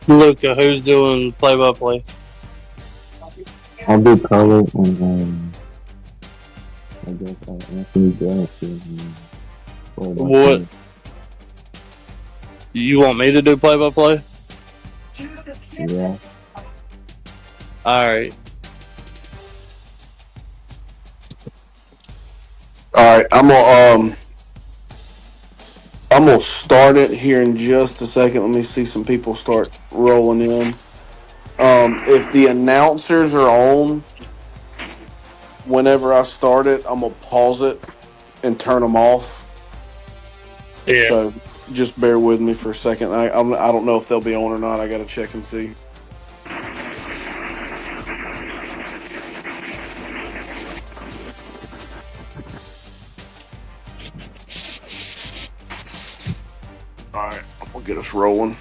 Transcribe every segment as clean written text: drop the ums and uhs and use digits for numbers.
Luca, who's doing play-by-play? I'll do color and I guess Anthony Grant is play by What? play. You want me to do play-by-play? Yeah. All right. All right, I'm gonna start it here in just a second. Let me see some people start rolling in. If the announcers are on whenever I start it, I'm gonna pause it and turn them off. Yeah. So just bear with me for a second. I don't know if they'll be on or not. I got to check and see. All right, I'm gonna get us rolling.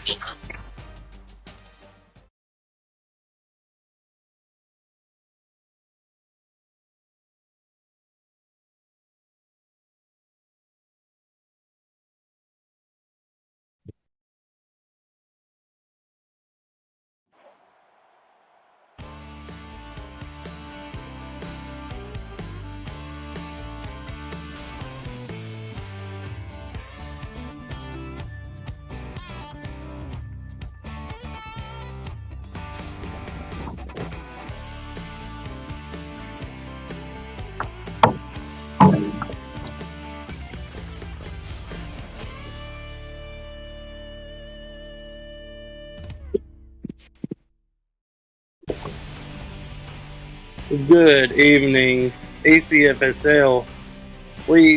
Good evening, ECFSL.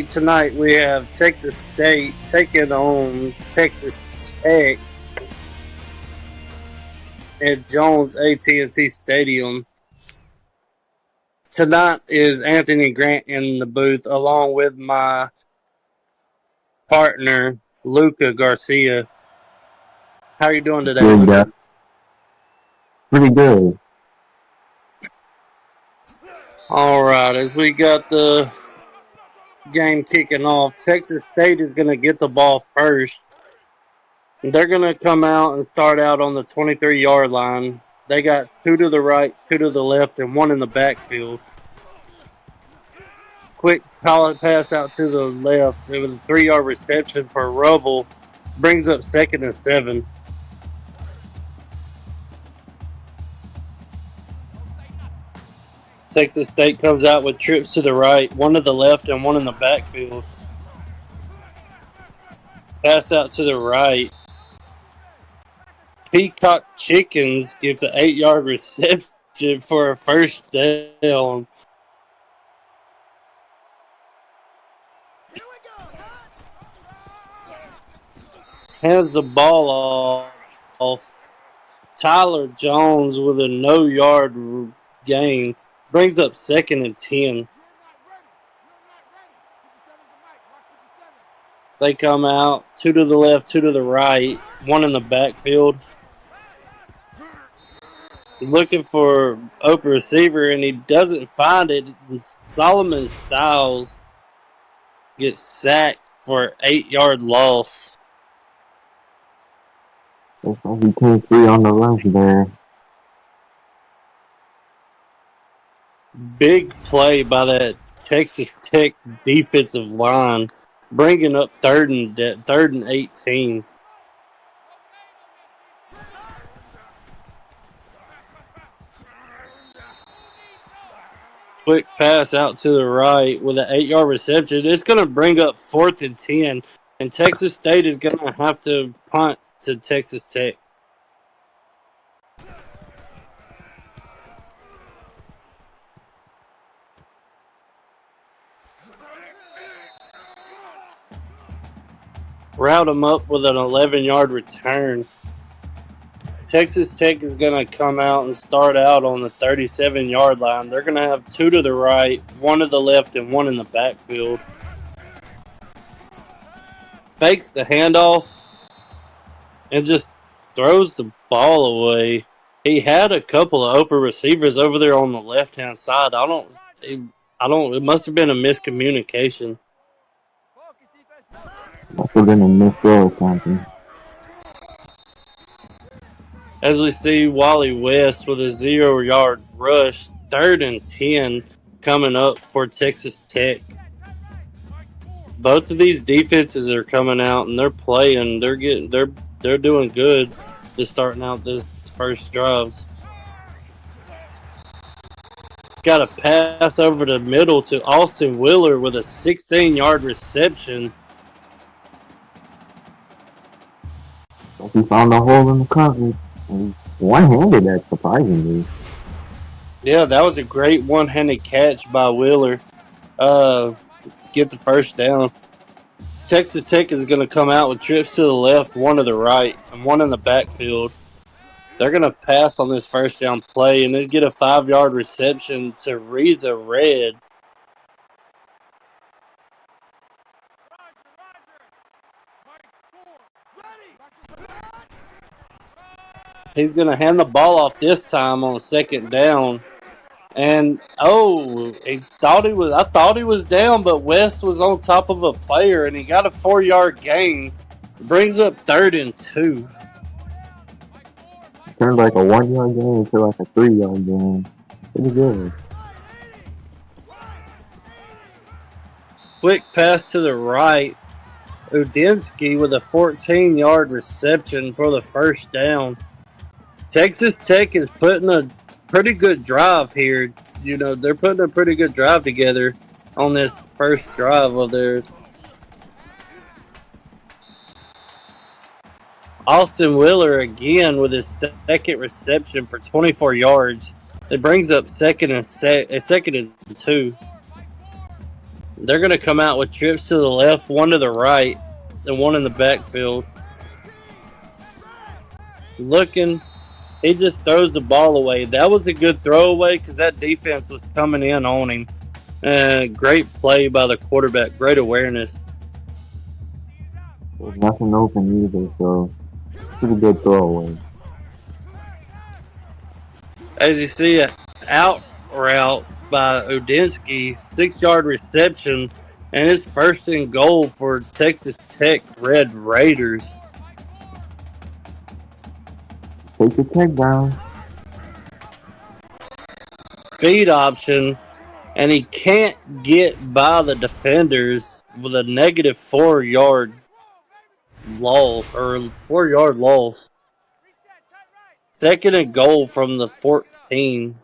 Tonight we have Texas State taking on Texas Tech at Jones AT&T Stadium. Tonight is Anthony Grant in the booth, along with my partner Luca Garcia. How are you doing today, Good guy. Luca? Pretty good. All right, as we got the game kicking off, Texas State is going to get the ball first. They're going to come out and start out on the 23-yard line. They got two to the right, two to the left, and one in the backfield. Quick pass out to the left. It was a 3-yard reception for Rubble. Brings up 2nd and 7. Texas State comes out with trips to the right, one to the left, and one in the backfield. Pass out to the right. Peacock Chickens gets an 8-yard reception for a first down. Hands the ball off. Tyler Jones with a no-yard gain. Brings up 2nd and 10. They come out, two to the left, two to the right, one in the backfield. He's looking for open receiver, and he doesn't find it. Solomon Styles gets sacked for an 8-yard loss. Looks like he came free on the rush there. Big play by that Texas Tech defensive line, bringing up third and 18. Quick pass out to the right with an 8-yard reception. It's going to bring up 4th and 10, and Texas State is going to have to punt to Texas Tech. Route them up with an 11-yard return. Texas Tech is going to come out and start out on the 37-yard line. They're going to have two to the right, one to the left, and one in the backfield. Fakes the handoff and just throws the ball away. He had a couple of open receivers over there on the left-hand side. It must have been a miscommunication. Also been a misthrow or something. As we see Wally West with a 0-yard rush, 3rd and 10 coming up for Texas Tech. Both of these defenses are coming out and they're playing. They're doing good. Just starting out this first drives. Got a pass over the middle to Austin Wheeler with a 16-yard reception. Like he found a hole in the coverage. And one-handed, that surprisingly. Yeah, that was a great one-handed catch by Wheeler. Get the first down. Texas Tech is going to come out with trips to the left, one to the right, and one in the backfield. They're going to pass on this first down play and then get a 5-yard reception to Reza Red. He's going to hand the ball off this time on 2nd down. And I thought he was down, but West was on top of a player and he got a 4-yard gain. Brings up 3rd and 2. Turned like a 1-yard game into like a 3-yard game. Pretty good. Quick pass to the right. Udinsky with a 14-yard reception for the first down. Texas Tech is putting a pretty good drive here. They're putting a pretty good drive together on this first drive of theirs. Austin Wheeler again with his second reception for 24 yards. It brings up 2nd and 2. They're going to come out with trips to the left, one to the right, and one in the backfield. Looking, he just throws the ball away. That was a good throwaway because that defense was coming in on him. Great play by the quarterback. Great awareness. There's nothing open either, so pretty good throwaway. As you see, an out route by Udinsky, 6-yard reception, and it's 1st and goal for Texas Tech Red Raiders. Take the tech down. Speed option, and he can't get by the defenders with a negative 4-yard loss or 4-yard loss. 2nd and goal from the 14.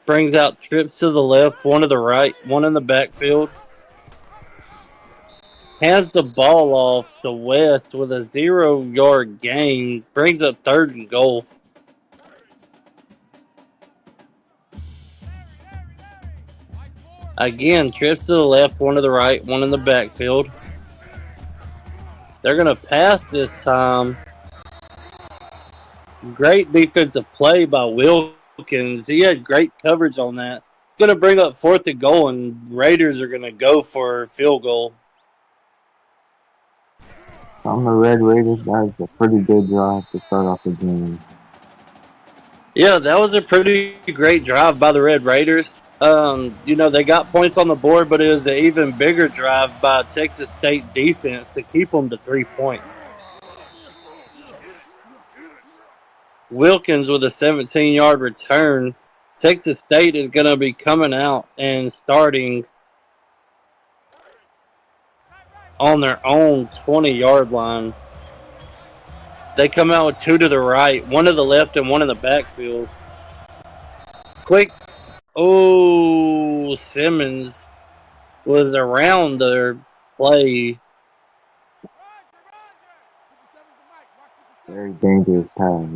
Brings out trips to the left, one to the right, one in the backfield. Hands the ball off to West with a 0-yard gain. Brings up 3rd and goal. Again, trips to the left, one to the right, one in the backfield. They're going to pass this time. Great defensive play by Wilkins. He had great coverage on that. It's going to bring up 4th and goal, and Raiders are going to go for a field goal. From the Red Raiders, that was a pretty good drive to start off the game. Yeah, that was a pretty great drive by the Red Raiders. They got points on the board, but it was an even bigger drive by Texas State defense to keep them to 3 points. Wilkins with a 17-yard return. Texas State is going to be coming out and starting on their own 20-yard line. They come out with 2 to the right, 1 to the left, and 1 in the backfield. Quick. Oh, Simmons was around their play. Very dangerous pass.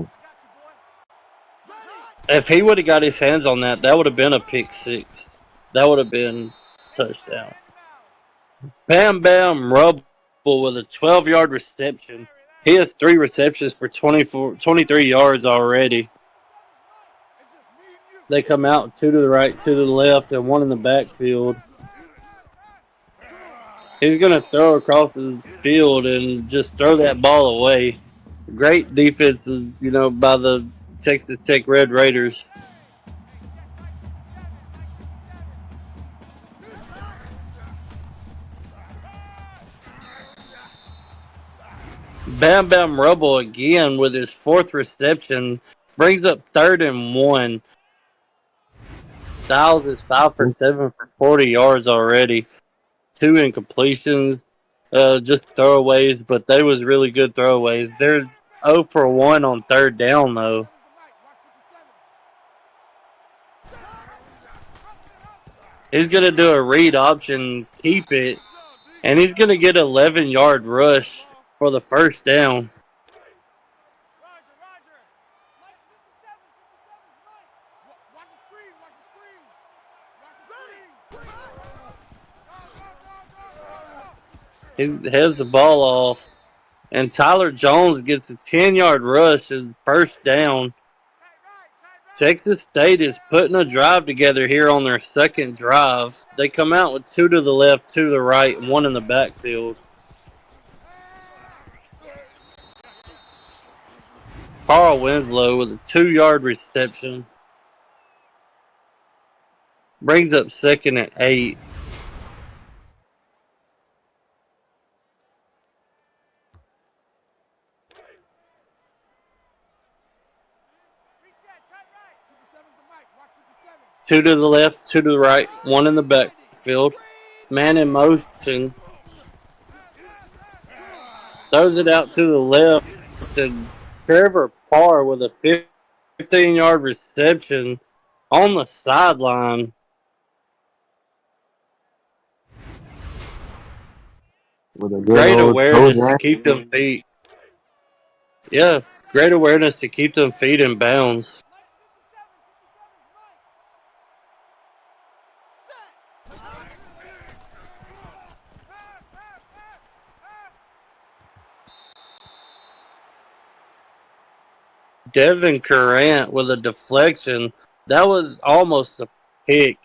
If he would have got his hands on that, that would have been a pick six. That would have been touchdown. Bam Bam Rubble with a 12-yard reception. He has 3 receptions for 23 yards already. They come out 2 to the right, 2 to the left, and 1 in the backfield. He's going to throw across the field and just throw that ball away. Great defense, by the Texas Tech Red Raiders. Bam Bam Rubble again with his fourth reception brings up 3rd and 1. Styles is 5 for 7 for 40 yards already. 2 incompletions, just throwaways, but they was really good throwaways. They're 0 for 1 on 3rd down though. He's gonna do a read option, keep it, and he's gonna get 11-yard rush for the 1st down. He has the ball off, and Tyler Jones gets a 10-yard rush as 1st down. Texas State is putting a drive together here on their second drive. They come out with 2 to the left, 2 to the right, and 1 in the backfield. Carl Winslow with a 2-yard reception. Brings up 2nd and 8. Two to the left, 2 to the right, 1 in the backfield. Man in motion. Throws it out to the left, and Trevor Parr with a 15-yard reception on the sideline. With a good Great old toe awareness to jack. keep them feet. Yeah, great awareness to keep them feet in bounds. Devin Currant with a deflection. That was almost a pick.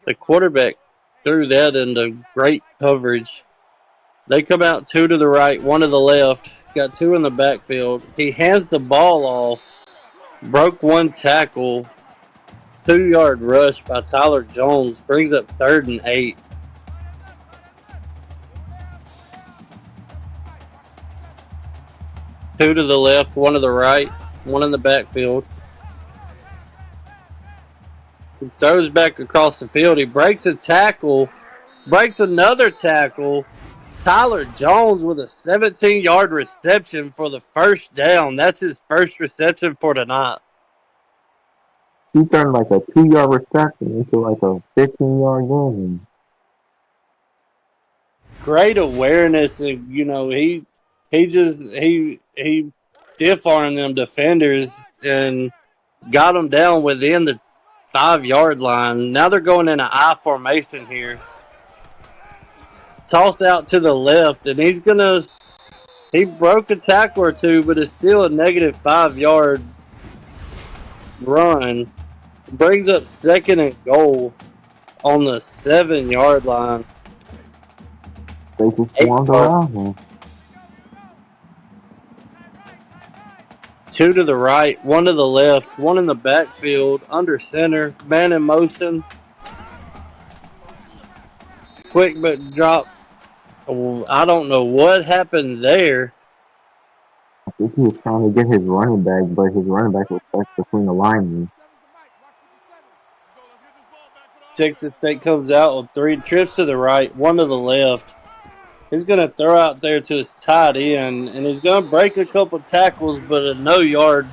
The quarterback threw that into great coverage. They come out 2 to the right, 1 to the left. Got 2 in the backfield. He hands the ball off. Broke 1 tackle. 2-yard rush by Tyler Jones. Brings up 3rd and 8. Two to the left, 1 to the right, 1 in the backfield. He throws back across the field. He breaks a tackle. Breaks another tackle. Tyler Jones with a 17-yard reception for the 1st down. That's his first reception for tonight. He turned like a 2-yard reception into like a 15-yard game. Great awareness, and he stiff armed them defenders and got them down within the 5-yard line. Now they're going in an I formation here. Tossed out to the left, and he broke a tackle or two, but it's still a negative 5-yard run. Brings up 2nd and goal on the 7-yard line. They just 8 swarmed yard. around him. 2 to the right, 1 to the left, 1 in the backfield, under center, man in motion. Quick but drop. I don't know what happened there. I think he was trying to get his running back, but his running back was stuck between the linemen. Texas State comes out with 3 trips to the right, 1 to the left. He's going to throw out there to his tight end, and he's going to break a couple tackles, but a no-yard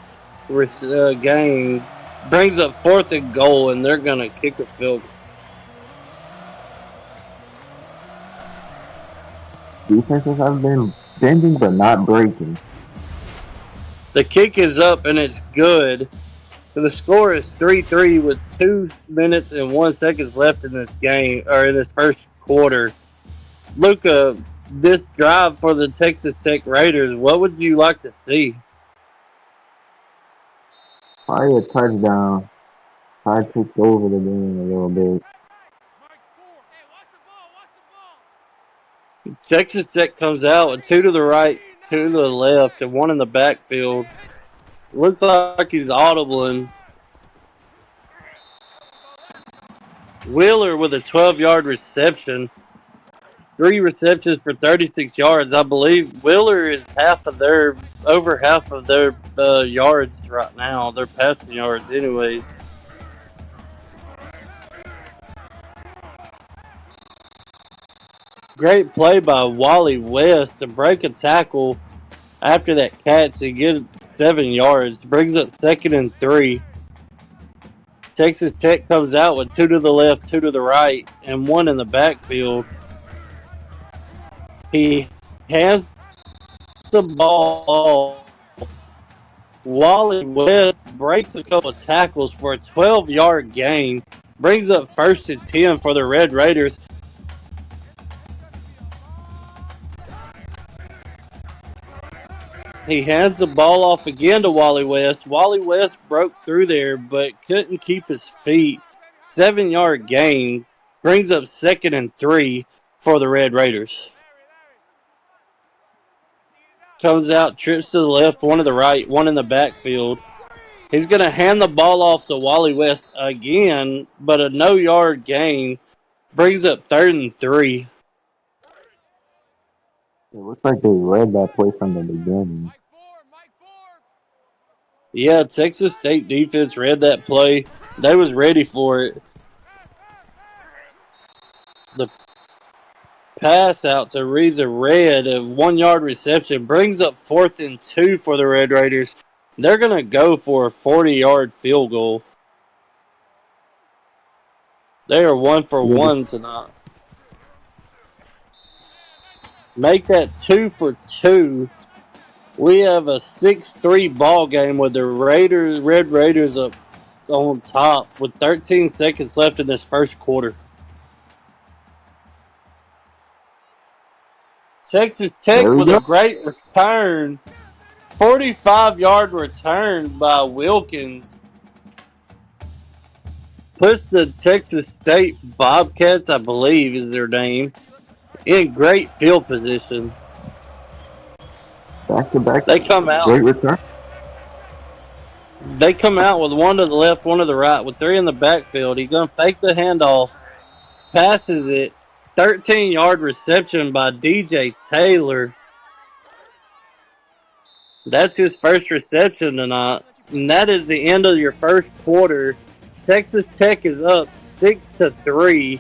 gain. Brings up 4th and goal, and they're going to kick a field goal. Defenses have been bending but not breaking. The kick is up, and it's good. The score is 3-3 with 2 minutes and 1 second left in this game, or in this first quarter. Luca, this drive for the Texas Tech Raiders, what would you like to see? Probably a touchdown. Probably take over the game a little bit. Texas Tech comes out with 2 to the right, 2 to the left, and 1 in the backfield. Looks like he's audibling. Wheeler with a 12-yard reception. 3 receptions for 36 yards. I believe Wheeler is over half of their yards right now. Their passing yards, anyways. Great play by Wally West to break a tackle after that catch to get 7 yards. Brings up 2nd and 3. Texas Tech comes out with 2 to the left, 2 to the right, and 1 in the backfield. He has the ball. Wally West breaks a couple of tackles for a 12-yard gain. Brings up 1st and 10 for the Red Raiders. He hands the ball off again to Wally West. Wally West broke through there but couldn't keep his feet. 7-yard gain. Brings up 2nd and 3 for the Red Raiders. Comes out, trips to the left, 1 to the right, 1 in the backfield. He's going to hand the ball off to Wally West again, but a no-yard gain. Brings up 3rd and 3. It looks like they read that play from the beginning. Yeah, Texas State defense read that play. They was ready for it. The pass out to Reza Red, a 1-yard reception, brings up 4th and 2 for the Red Raiders. They're going to go for a 40-yard field goal. They are 1 for Yeah, 1 tonight. Make that 2 for 2. We have a 6-3 ball game with the Red Raiders up on top with 13 seconds left in this first quarter. Texas Tech there we with a go. great return. 45-yard return by Wilkins. Puts the Texas State Bobcats, I believe is their name, in great field position. Back to back. They come out. Great return. They come out with 1 to the left, 1 to the right, with 3 in the backfield. He's gonna fake the handoff, passes it. 13-yard reception by DJ Taylor. That's his first reception tonight. And that is the end of your first quarter. Texas Tech is up 6-3.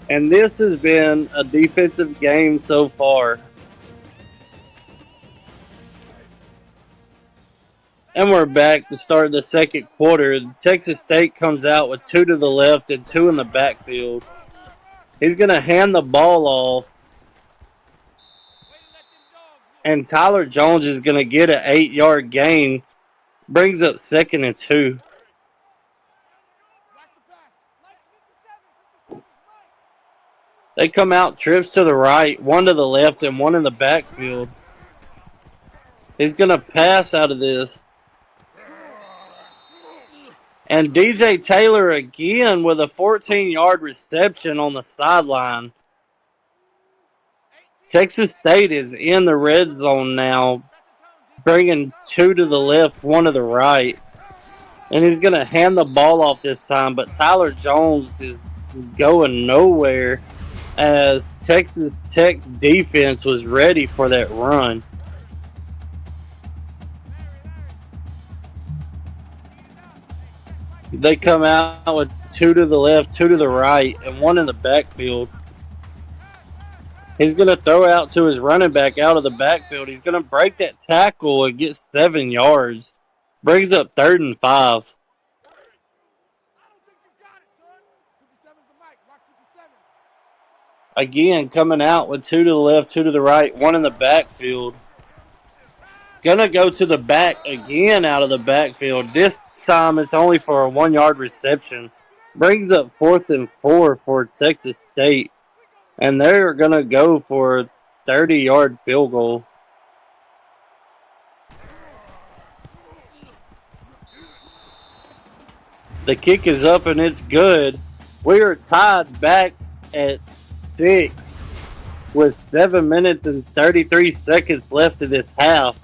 And this has been a defensive game so far. And we're back to start the second quarter. Texas State comes out with 2 to the left and 2 in the backfield. He's going to hand the ball off. And Tyler Jones is going to get an 8-yard gain. Brings up 2nd and 2. They come out, trips to the right, 1 to the left, and 1 in the backfield. He's going to pass out of this. And DJ Taylor again with a 14-yard reception on the sideline. Texas State is in the red zone now, bringing 2 to the left, 1 to the right. And he's going to hand the ball off this time, but Tyler Jones is going nowhere as Texas Tech defense was ready for that run. They come out with 2 to the left, 2 to the right, and 1 in the backfield. He's going to throw out to his running back out of the backfield. He's going to break that tackle and get 7 yards. Brings up 3rd and 5. Again, coming out with 2 to the left, 2 to the right, 1 in the backfield. Gonna go to the back again out of the backfield. This time it's only for a 1-yard reception. Brings up 4th and 4 for Texas State. And they're gonna go for a 30-yard field goal. The kick is up and it's good. We are tied back at 6 with 7 minutes and 33 seconds left of this half.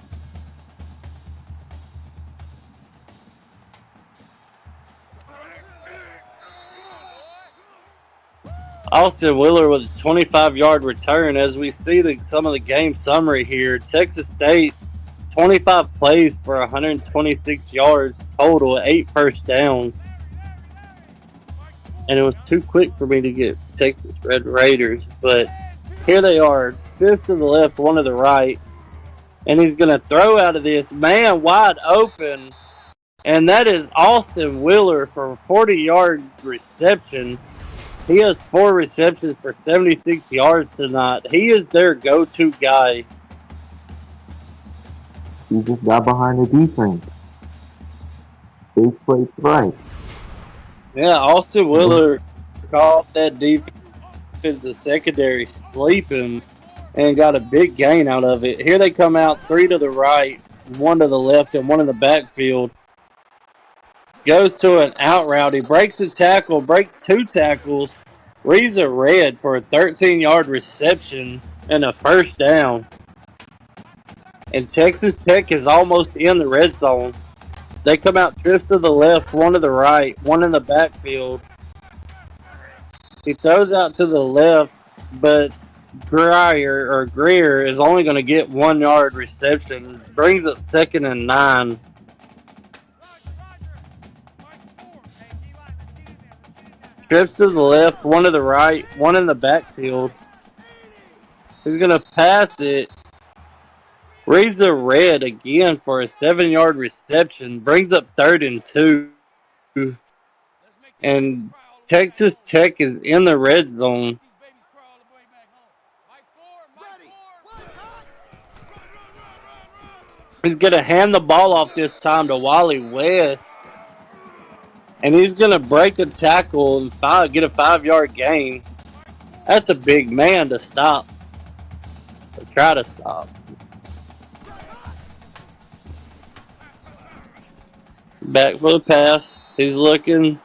Austin Wheeler with a 25-yard return. As we see some of the game summary here, Texas State 25 plays for 126 yards total, 8 first downs. And it was too quick for me to get Texas Red Raiders. But here they are, 5 to the left, 1 to the right. And he's going to throw out of this man wide open. And that is Austin Wheeler for a 40-yard reception. He has 4 receptions for 76 yards tonight. He is their go-to guy. He just got behind the defense. They played right. Yeah, Austin Wheeler caught that defensive secondary sleeping and got a big gain out of it. Here they come out, 3 to the right, 1 to the left, and 1 in the backfield. Goes to an out route. He breaks a tackle, breaks 2 tackles, reads a red for a 13-yard reception and a first down. And Texas Tech is almost in the red zone. They come out drift to the left, 1 to the right, 1 in the backfield. He throws out to the left, but Greer is only going to get 1 yard reception. Brings up 2nd and 9. Trips to the left, 1 to the right, 1 in the backfield. He's going to pass it. Reads the red again for a 7-yard reception. Brings up 3rd and 2. And Texas Tech is in the red zone. He's going to hand the ball off this time to Wally West. And he's going to break a tackle and get a 5-yard gain. That's a big man to stop. To try to stop. Back for the pass. He's looking.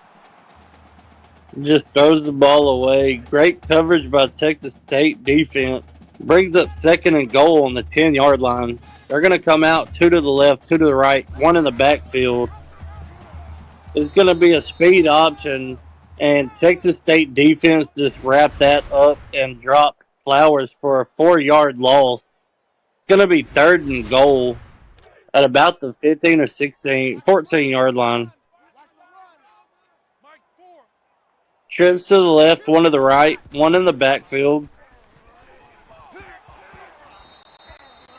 Just throws the ball away. Great coverage by Texas State defense. Brings up 2nd and goal on the 10-yard line. They're going to come out 2 to the left, 2 to the right, 1 in the backfield. It's going to be a speed option, and Texas State defense just wrapped that up and dropped Flowers for a 4-yard loss. It's going to be 3rd and goal at about the 15 or 14-yard line. Trips to the left, 1 to the right, 1 in the backfield.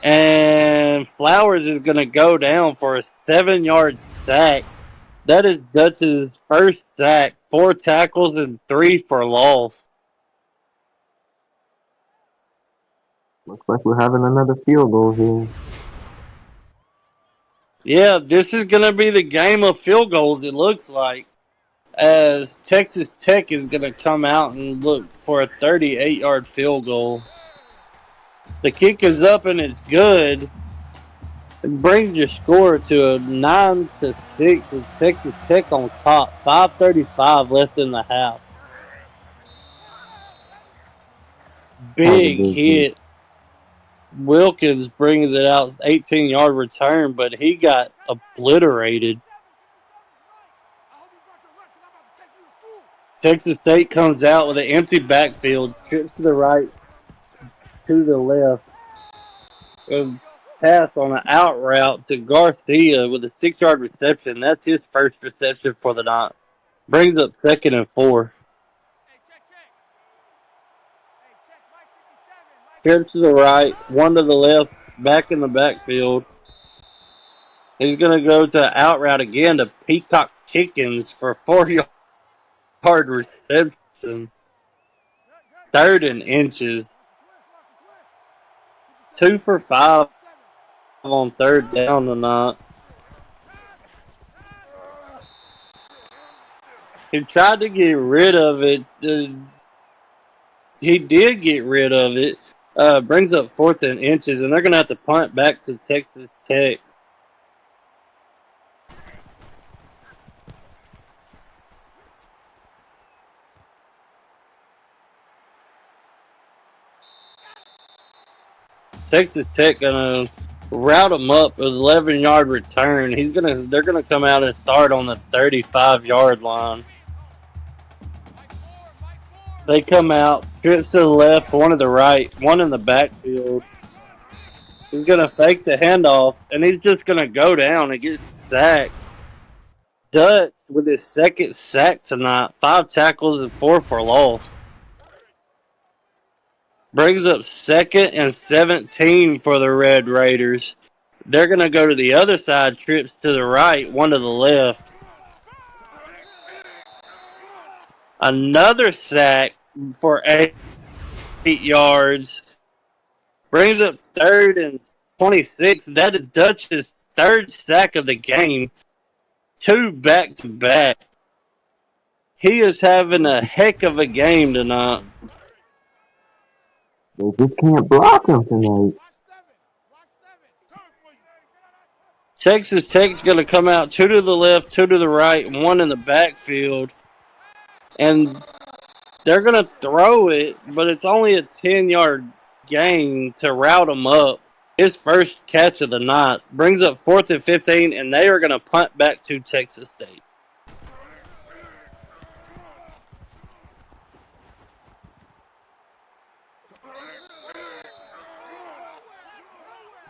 And Flowers is going to go down for a 7-yard sack. That is Dutch's first sack. 4 tackles and 3 for loss. Looks like we're having another field goal here. Yeah, this is going to be the game of field goals, it looks like. As Texas Tech is going to come out and look for a 38-yard field goal. The kick is up and it's good. It brings your score to a 9-6 with Texas Tech on top. 5:35 left in the half. Big hit. Wilkins brings it out, 18-yard return, but he got obliterated. Texas State comes out with an empty backfield, trips to the right, to the left. Pass on an out route to Garcia with a 6-yard reception. That's his first reception for the night. Brings up 2nd and 4. Trips to the right, 1 to the left, back in the backfield. He's going to go to out route again to Peacock Chickens for a 4-yard reception. 3rd and inches. 2 for 5 on 3rd down tonight. He tried to get rid of it. He did get rid of it. Brings up 4th and inches, and they're going to have to punt back to Texas Tech. Texas Tech going to route him up with an 11-yard return. They're gonna come out and start on the 35-yard line. They come out, trips to the left, one to the right, one in the backfield. He's going to fake the handoff, and he's just going to go down and get sacked. Dutch with his second sack tonight, 5 tackles and 4 for loss. Brings up 2nd and 17 for the Red Raiders. They're going to go to the other side, trips to the right, one to the left. Another sack for 8 yards. Brings up 3rd and 26. That is Dutch's 3rd sack of the game. 2 back-to-back. He is having a heck of a game tonight. They just can't block him tonight. Texas Tech's going to come out 2 to the left, 2 to the right, 1 in the backfield. And they're going to throw it, but it's only a 10-yard gain to route him up. His first catch of the night brings up 4th and 15, and they are going to punt back to Texas State.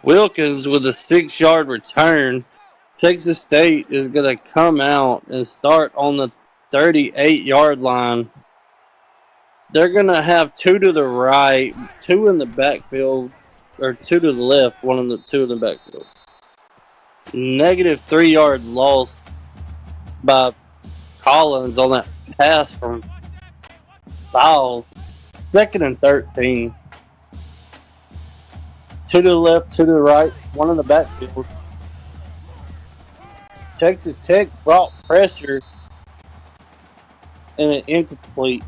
Wilkins with a 6-yard return. Texas State is going to come out and start on the 38-yard line. They're going to have 2 to the right, 2 in the backfield, or 2 to the left, 2 in the backfield. Negative 3-yard loss by Collins on that pass from Styles. 2nd and 13. 2 to the left, 2 to the right, 1 in the backfield. Texas Tech brought pressure and an incomplete.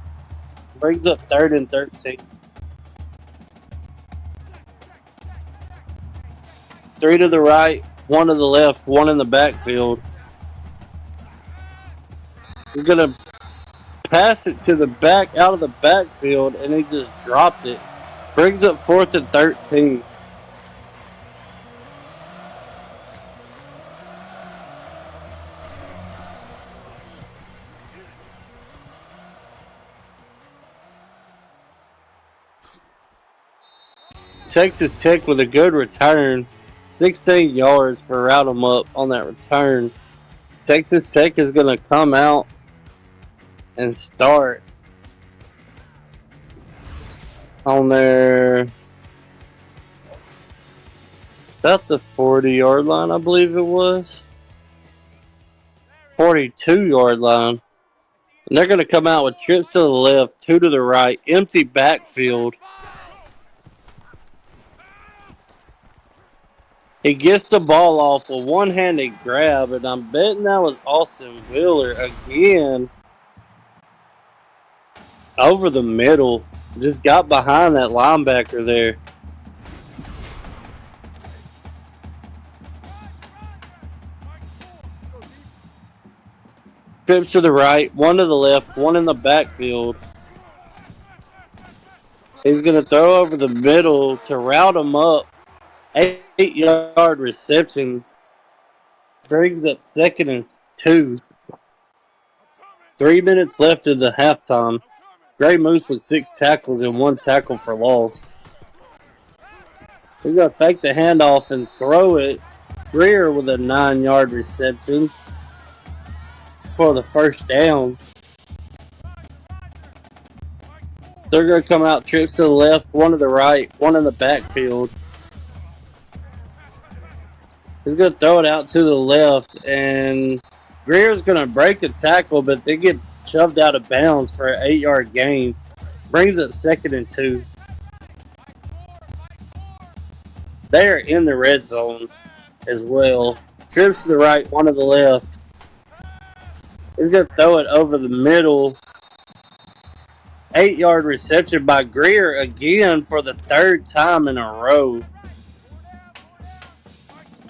Brings up 3rd and 13. 3 to the right, 1 to the left, 1 in the backfield. He's going to pass it to the back, out of the backfield, and he just dropped it. Brings up 4th and 13. Texas Tech with a good return. 16 yards for route them up on that return. Texas Tech is going to come out and start on their about the 40-yard line, I believe it was. 42-yard line. And they're going to come out with trips to the left, 2 to the right, empty backfield. He gets the ball off a one-handed grab, and I'm betting that was Austin Wheeler again over the middle. Just got behind that linebacker there. Trips to the right, 1 to the left, 1 in the backfield. He's going to throw over the middle to route him up. 8-yard reception. Brings up 2nd and 2. 3 minutes left in the halftime. Gray Moose with 6 tackles and 1 tackle for loss. He's going to fake the handoff and throw it. Greer with a 9-yard reception for the first down. They're going to come out trips to the left, 1 to the right, 1 in the backfield. He's going to throw it out to the left, and Greer's going to break a tackle, but they get shoved out of bounds for an 8-yard gain. Brings up 2nd and 2. They are in the red zone as well. Trips to the right, 1 to the left. He's going to throw it over the middle. 8-yard reception by Greer again for the 3rd time in a row.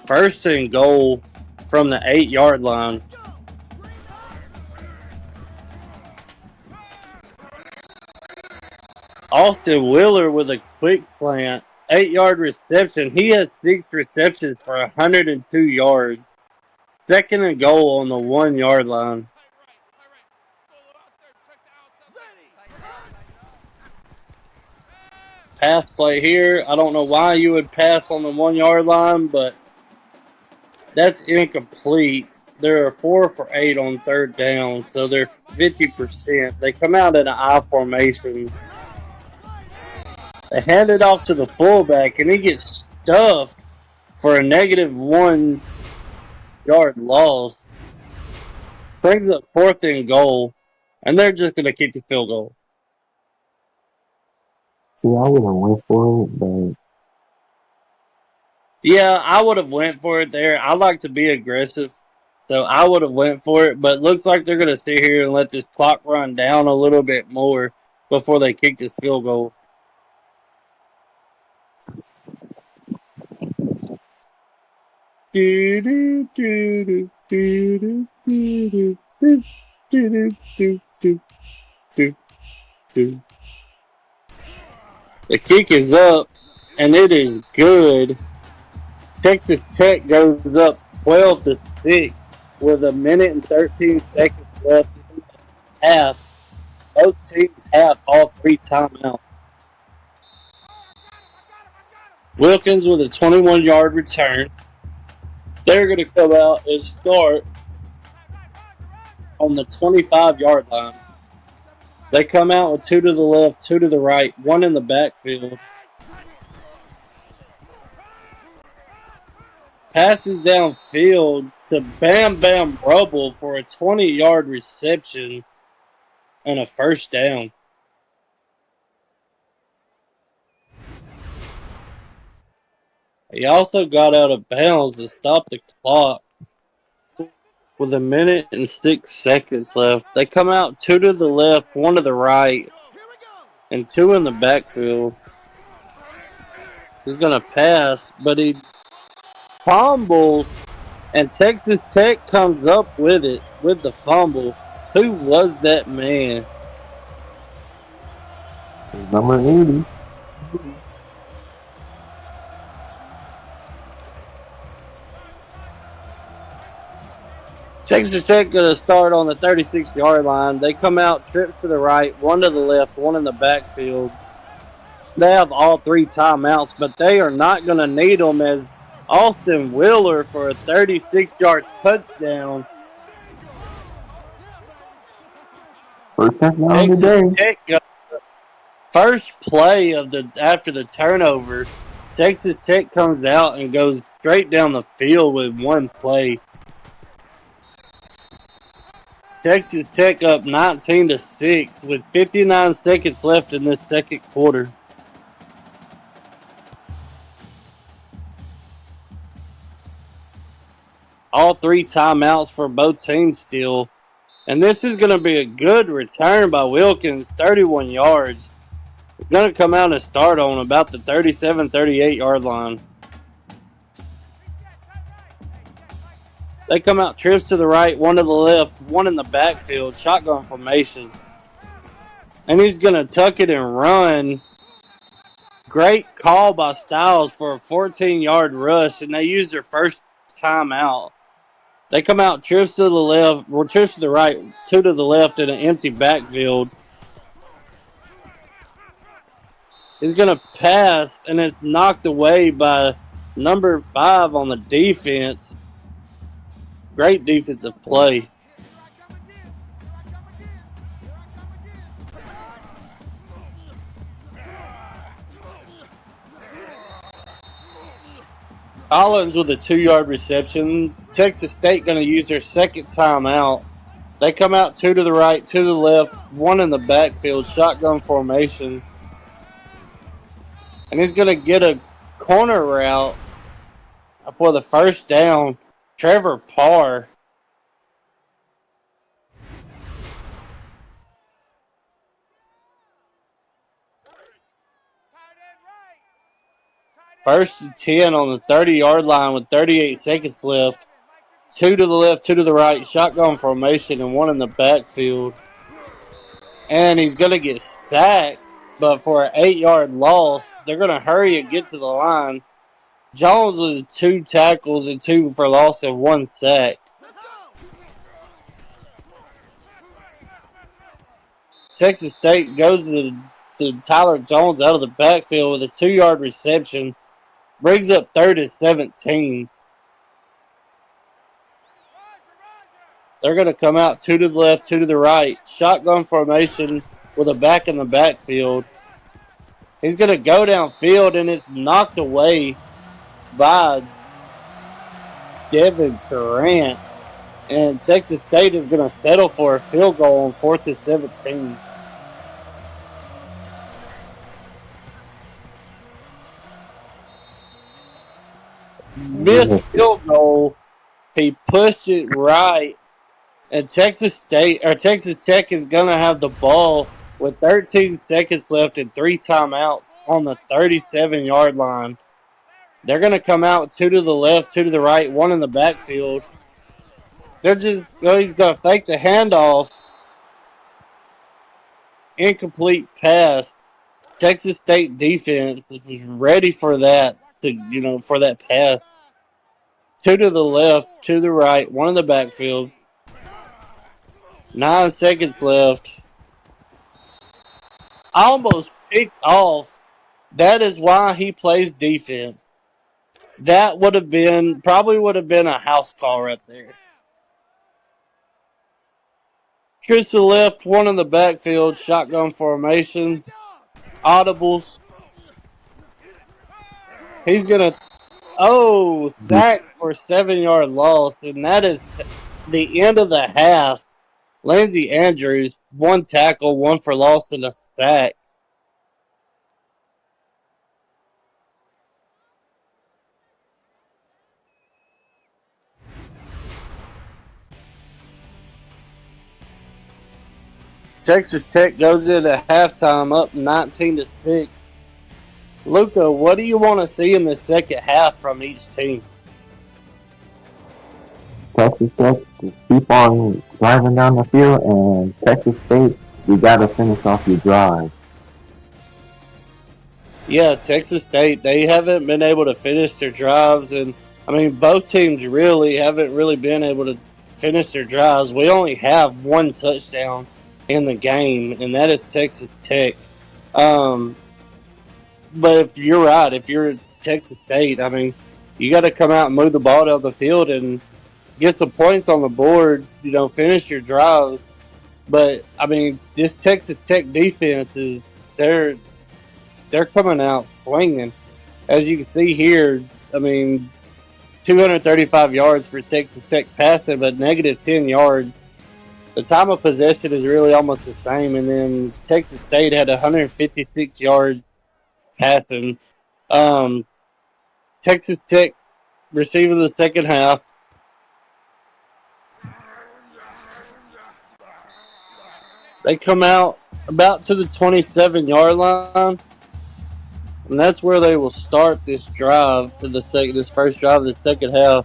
1st and goal from the 8-yard line. Austin Wheeler with a quick slant. 8-yard reception. He has 6 receptions for 102 yards. 2nd and goal on the 1-yard line. pass play here. I don't know why you would pass on the 1 yard line, but that's incomplete. They're 4 for 8 on third down, so they're 50%. They come out in an I formation. They hand it off to the fullback, and he gets stuffed for a -1 yard loss. Brings up 4th and goal, and they're just going to kick the field goal. See, I would have went for it, but Yeah, I would have went for it there. I like to be aggressive, so I would have went for it. But it looks like they're going to sit here and let this clock run down a little bit more before they kick this field goal. The kick is up, and it is good. Texas Tech goes up 12-6 with 1:13 left in the half. Both teams have all 3 timeouts. Wilkins with a 21-yard return. They're going to come out and start on the 25-yard line. They come out with 2 to the left, 2 to the right, 1 in the backfield. Passes downfield to Bam Bam Rubble for a 20-yard reception and a first down. He also got out of bounds to stop the clock with 1:06 left. They come out 2 to the left, 1 to the right, and 2 in the backfield. He's going to pass, but he fumbles, and Texas Tech comes up with it, with the fumble. Who was that man? number 80. Texas Tech going to start on the 36-yard line. They come out, trips to the right, 1 to the left, 1 in the backfield. They have all 3 timeouts, but they are not going to need them as Austin Wheeler for a 36-yard touchdown. First touchdown of the Texas day. Tech got the first play of the after the turnover. Texas Tech comes out and goes straight down the field with 1 play. Texas Tech up 19-6 with 59 seconds left in this second quarter. All 3 timeouts for both teams still. And this is going to be a good return by Wilkins, 31 yards. We're going to come out and start on about the 37-38 yard line. They come out, trips to the right, 1 to the left, 1 in the backfield, shotgun formation. And he's going to tuck it and run. Great call by Styles for a 14-yard rush, and they use their first timeout. They come out, trips to the left, or trips to the right, 2 to the left in an empty backfield. He's going to pass, and it's knocked away by number 5 on the defense. Great defensive play. Collins with a 2-yard reception. Texas State going to use their second timeout. They come out 2 to the right, 2 to the left, 1 in the backfield, shotgun formation. And he's going to get a corner route for the first down. Trevor Parr. First and 10 on the 30-yard line with 38 seconds left. 2 to the left, 2 to the right, shotgun formation, and 1 in the backfield. And he's going to get sacked, but for an 8-yard loss, they're going to hurry and get to the line. Jones with 2 tackles and 2 for loss and 1 sack. Texas State goes to the to Tyler Jones out of the backfield with a 2-yard reception. Brings up 3rd and 17. They're going to come out 2 to the left, 2 to the right. Shotgun formation with a back in the backfield. He's going to go downfield, and it's knocked away by Devin Durant. And Texas State is going to settle for a field goal on 4th and 17. Missed field goal. He pushed it right. And Texas Tech is going to have the ball with 13 seconds left and 3 timeouts on the 37-yard line. They're going to come out 2 to the left, 2 to the right, 1 in the backfield. He's going to fake the handoff. Incomplete pass. Texas State defense was ready for that, for that pass. 2 to the left, 2 to the right, 1 in the backfield. 9 seconds left. Almost picked off. That is why he plays defense. That probably would have been a house call right there. Chris to the left, 1 in the backfield, shotgun formation, audibles. He's going to, sack for 7-yard loss, and that is the end of the half. Lindsey Andrews, 1 tackle, 1 for loss, and a sack. Texas Tech goes into halftime up 19-6. Luca, what do you want to see in the second half from each team? Texas Tech, just keep on driving down the field, and Texas State, you got to finish off your drive. Yeah, Texas State, they haven't been able to finish their drives, and both teams haven't really been able to finish their drives. We only have 1 touchdown in the game, and that is Texas Tech. But if you're right, if you're Texas State, you got to come out and move the ball down the field and get some points on the board. Finish your drives. But this Texas Tech defense they're coming out swinging. As you can see here, 235 yards for Texas Tech passing, but negative 10 yards. The time of possession is really almost the same, and then Texas State had 156 yards passing. Um, Texas Tech receiving the second half. They come out about to the 27-yard line, and that's where they will start this drive for this first drive of the second half.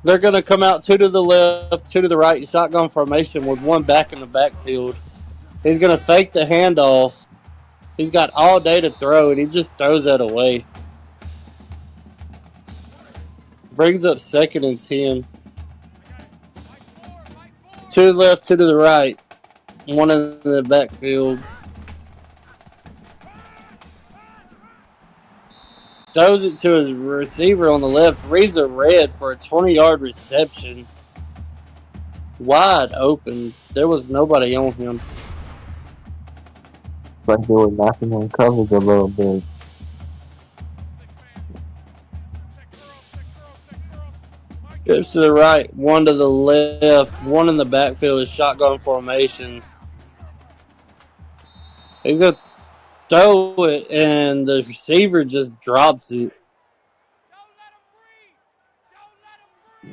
They're going to come out 2 to the left, 2 to the right, shotgun formation with 1 back in the backfield. He's going to fake the handoff. He's got all day to throw, and he just throws that away. Brings up 2nd and 10. 2 to the left, 2 to the right, 1 in the backfield. Throws it to his receiver on the left. Reads a red for a 20-yard reception. Wide open. There was nobody on him. But they were knocking in coverage a little bit. Goes to the right, 1 to the left, 1 in the backfield is shotgun formation. He's going to throw it, and the receiver just drops it.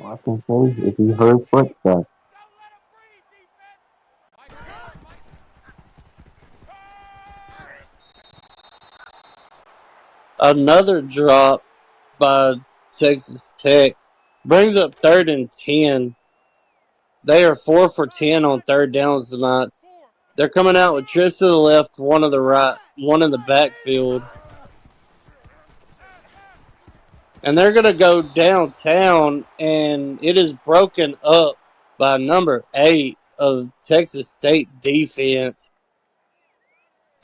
All I can say is he heard footsteps. Another drop by Texas Tech. Brings up 3rd and 10. They are 4 for 10 on 3rd downs tonight. They're coming out with trips to the left, 1 to the right, 1 in the backfield. And they're going to go downtown, and it is broken up by number 8 of Texas State defense.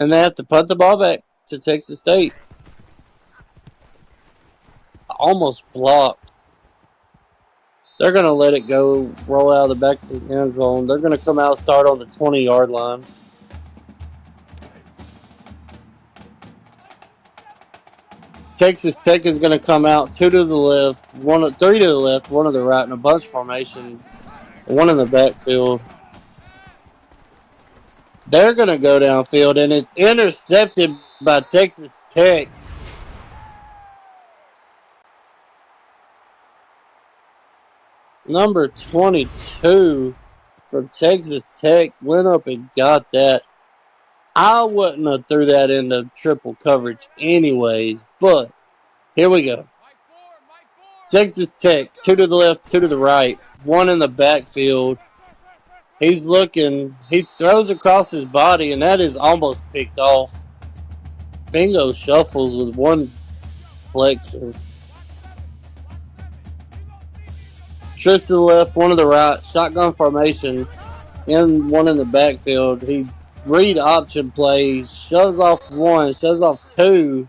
And they have to punt the ball back to Texas State. Almost blocked. They're going to let it go, roll out of the back of the end zone. They're going to come out, start on the 20-yard line. Texas Tech is going to come out 2 to the left, 3 to the left, 1 to the right in a bunch formation, 1 in the backfield. They're going to go downfield, and it's intercepted by Texas Tech. Number 22 from Texas Tech went up and got that. I wouldn't have threw that into triple coverage anyways, but here we go. Texas Tech, 2 to the left, 2 to the right, 1 in the backfield. He's looking, he throws across his body, and that is almost picked off. Bingo shuffles with 1 flexion. Trips to the left, 1 to the right, shotgun formation, and 1 in the backfield. He read option plays, shoves off 1, shoves off 2.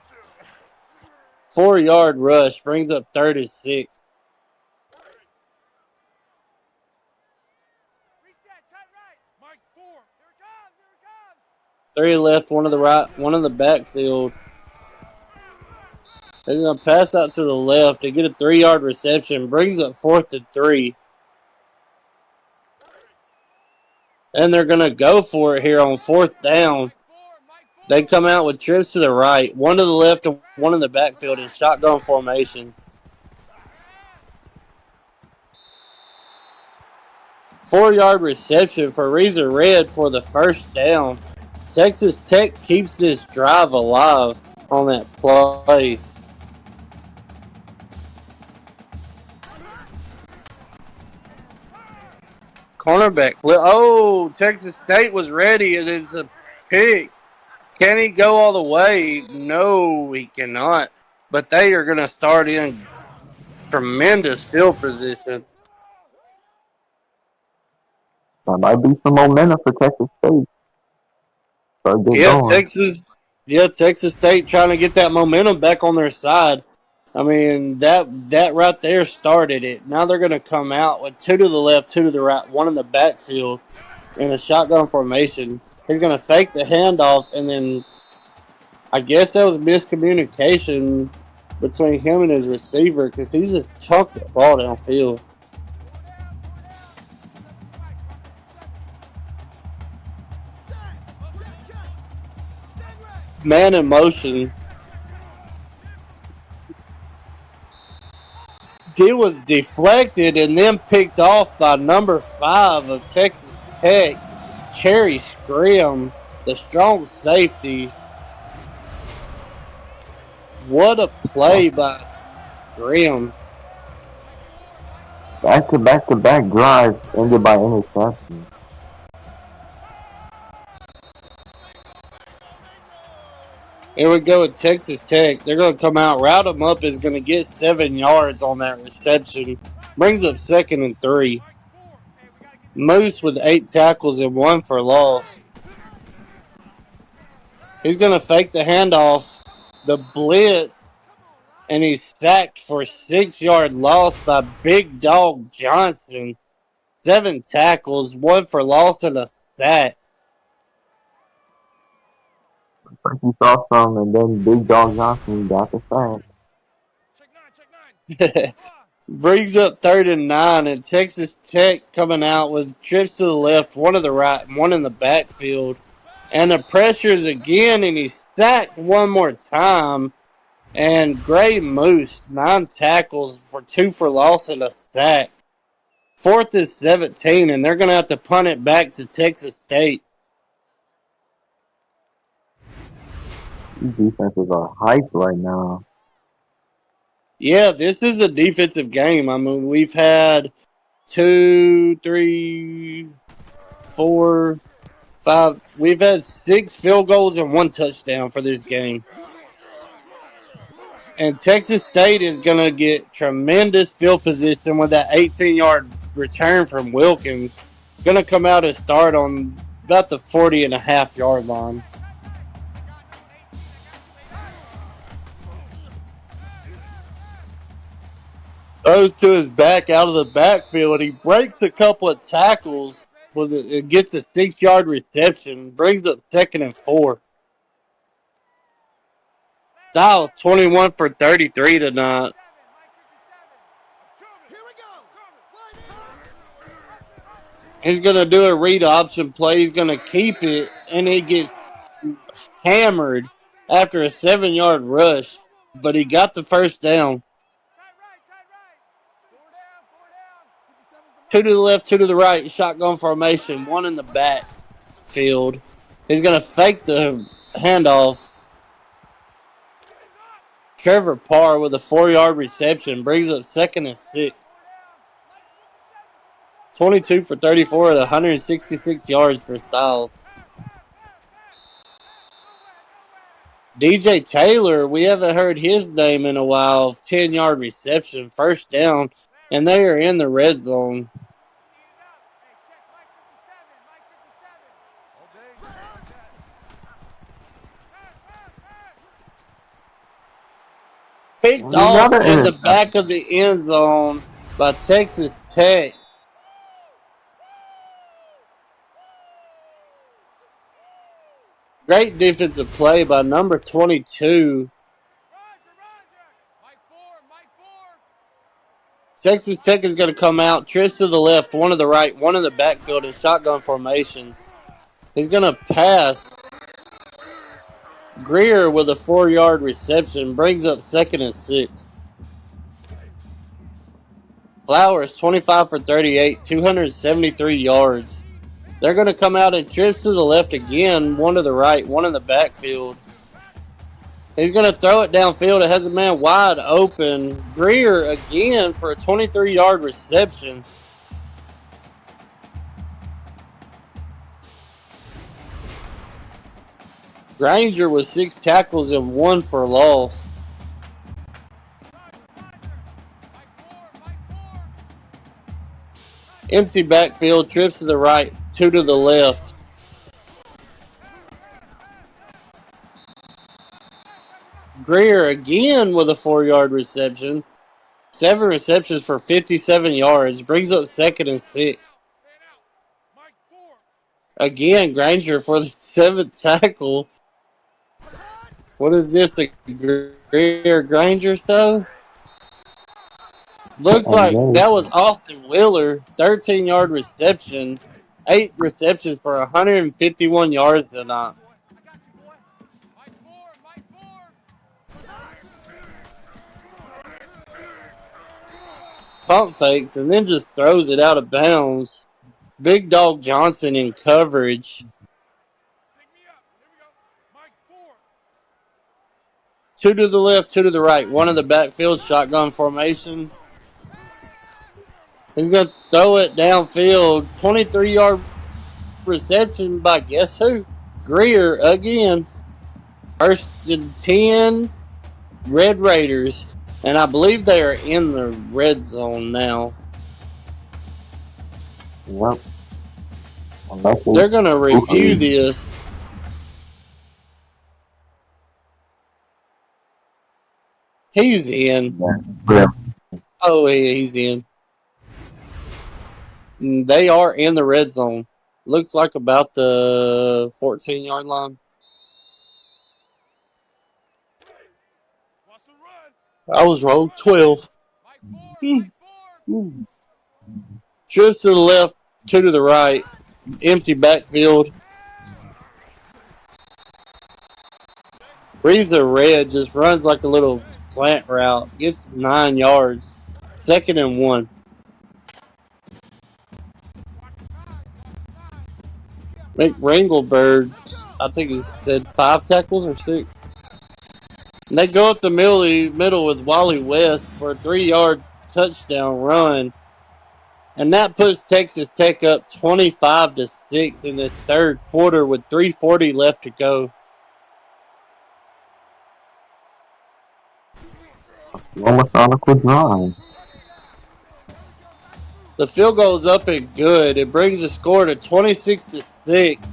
4-yard rush, brings up 36. 3 left, 1 to the right, 1 in the backfield. They're going to pass out to the left and get a 3-yard reception. Brings up 4th and 3. And they're going to go for it here on 4th down. They come out with trips to the right, 1 to the left and 1 in the backfield in shotgun formation. 4-yard reception for Reeser Red for the first down. Texas Tech keeps this drive alive on that play. Cornerback. Oh, Texas State was ready, and it's a pick. Can he go all the way? No, he cannot. But they are going to start in tremendous field position. That might be some momentum for Texas State. So get going. Texas State trying to get that momentum back on their side. I mean, that right there started it. Now they're going to come out with 2 to the left, 2 to the right, 1 in the backfield in a shotgun formation. He's going to fake the handoff, and then I guess that was miscommunication between him and his receiver because he's just chunked the ball downfield. Man in motion. He was deflected and then picked off by number 5 of Texas Tech, Cherry Scrim, the strong safety. What a play by Graham. Back-to-back drives ended by interception. Here we go with Texas Tech. They're going to come out. Route them up is going to get 7 yards on that reception. Brings up 2nd and 3. Moose with 8 tackles and 1 for loss. He's going to fake the handoff, the blitz, and he's sacked for 6-yard loss by Big Dog Johnson. 7 tackles, 1 for loss, and a sack. First you saw some, and then Big Dog Johnson got the sack. Brings up 3rd and 9, and Texas Tech coming out with trips to the left, 1 to the right, and 1 in the backfield. And the pressures again, and he's sacked 1 more time. And Gray Moose, 9 tackles for 2 for loss and a sack. 4th is 17, and they're going to have to punt it back to Texas State. These defenses are hyped right now. Yeah, this is a defensive game. I mean, we've had 2, 3, 4, 5. We've had 6 field goals and 1 touchdown for this game. And Texas State is going to get tremendous field position with that 18-yard return from Wilkins. Going to come out and start on about the 40-and-a-half-yard line. Throws to his back out of the backfield. He breaks a couple of tackles. It gets a 6-yard reception. Brings up 2nd and 4. Styles 21 for 33 tonight. He's going to do a read option play. He's going to keep it, and he gets hammered after a 7-yard rush. But he got the first down. 2 to the left, 2 to the right. Shotgun formation. 1 in the backfield. He's going to fake the handoff. Trevor Parr with a 4-yard reception brings up 2nd and 6. 22 for 34 at 166 yards for Styles. DJ Taylor, we haven't heard his name in a while. 10-yard reception, first down, and they are in the red zone. Picked off in the back of the end zone by Texas Tech. Great defensive play by number 22. Texas Tech is going to come out. Trips to the left, 1 to the right, 1 in the backfield in shotgun formation. He's going to pass. Greer with a 4-yard reception brings up 2nd and 6. Flowers 25 for 38, 273 yards. They're going to come out and trips to the left again, 1 to the right, 1 in the backfield. He's going to throw it downfield. It has a man wide open. Greer again for a 23-yard reception. Granger with 6 tackles and 1 for loss. Empty backfield, trips to the right, 2 to the left. Greer again with a 4-yard reception. 7 receptions for 57 yards. Brings up 2nd and 6. Again, Granger for the 7th tackle. What is this, the Greer Granger show? Looks like that was Austin Wheeler. 13-yard reception. 8 receptions for 151 yards tonight. Pump fakes and then just throws it out of bounds. Big Dog Johnson in coverage. 2 to the left, 2 to the right. 1 in the backfield, shotgun formation. He's going to throw it downfield. 23-yard reception by guess who? Greer again. 1st and 10, Red Raiders. And I believe they are in the red zone now. Yep. They're going to review this. He's in. Yeah. Oh, he's in. They are in the red zone. Looks like about the 14-yard line. I was wrong. 12. Trips to the left, 2 to the right. Empty backfield. Reza Red just runs like a little slant route. Gets 9 yards. 2nd and 1. Mick Ringelberg, I think he said 5 tackles or 6. And they go up the middle with Wally West for a 3-yard touchdown run. And that puts Texas Tech up 25-6 in the 3rd quarter with 3:40 left to go. Almost on a quick drive. The field goal is up and good. It brings the score to 26-6.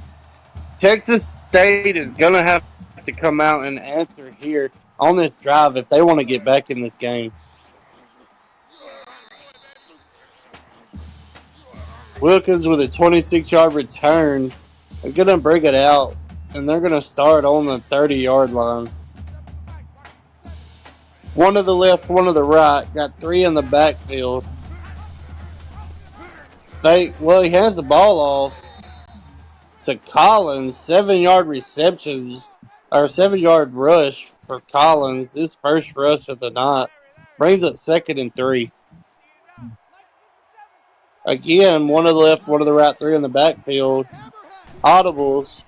Texas State is going to have to come out and answer here on this drive if they want to get back in this game. Wilkins with a 26-yard return is going to bring it out, and they're going to start on the 30-yard line. One to the left, one to the right. Got three in the backfield. He hands the ball off to Collins. 7-yard receptions, or 7-yard rush for Collins. His first rush of the night. Brings up 2nd and 3. Again, one to the left, one to the right, three in the backfield. Audibles.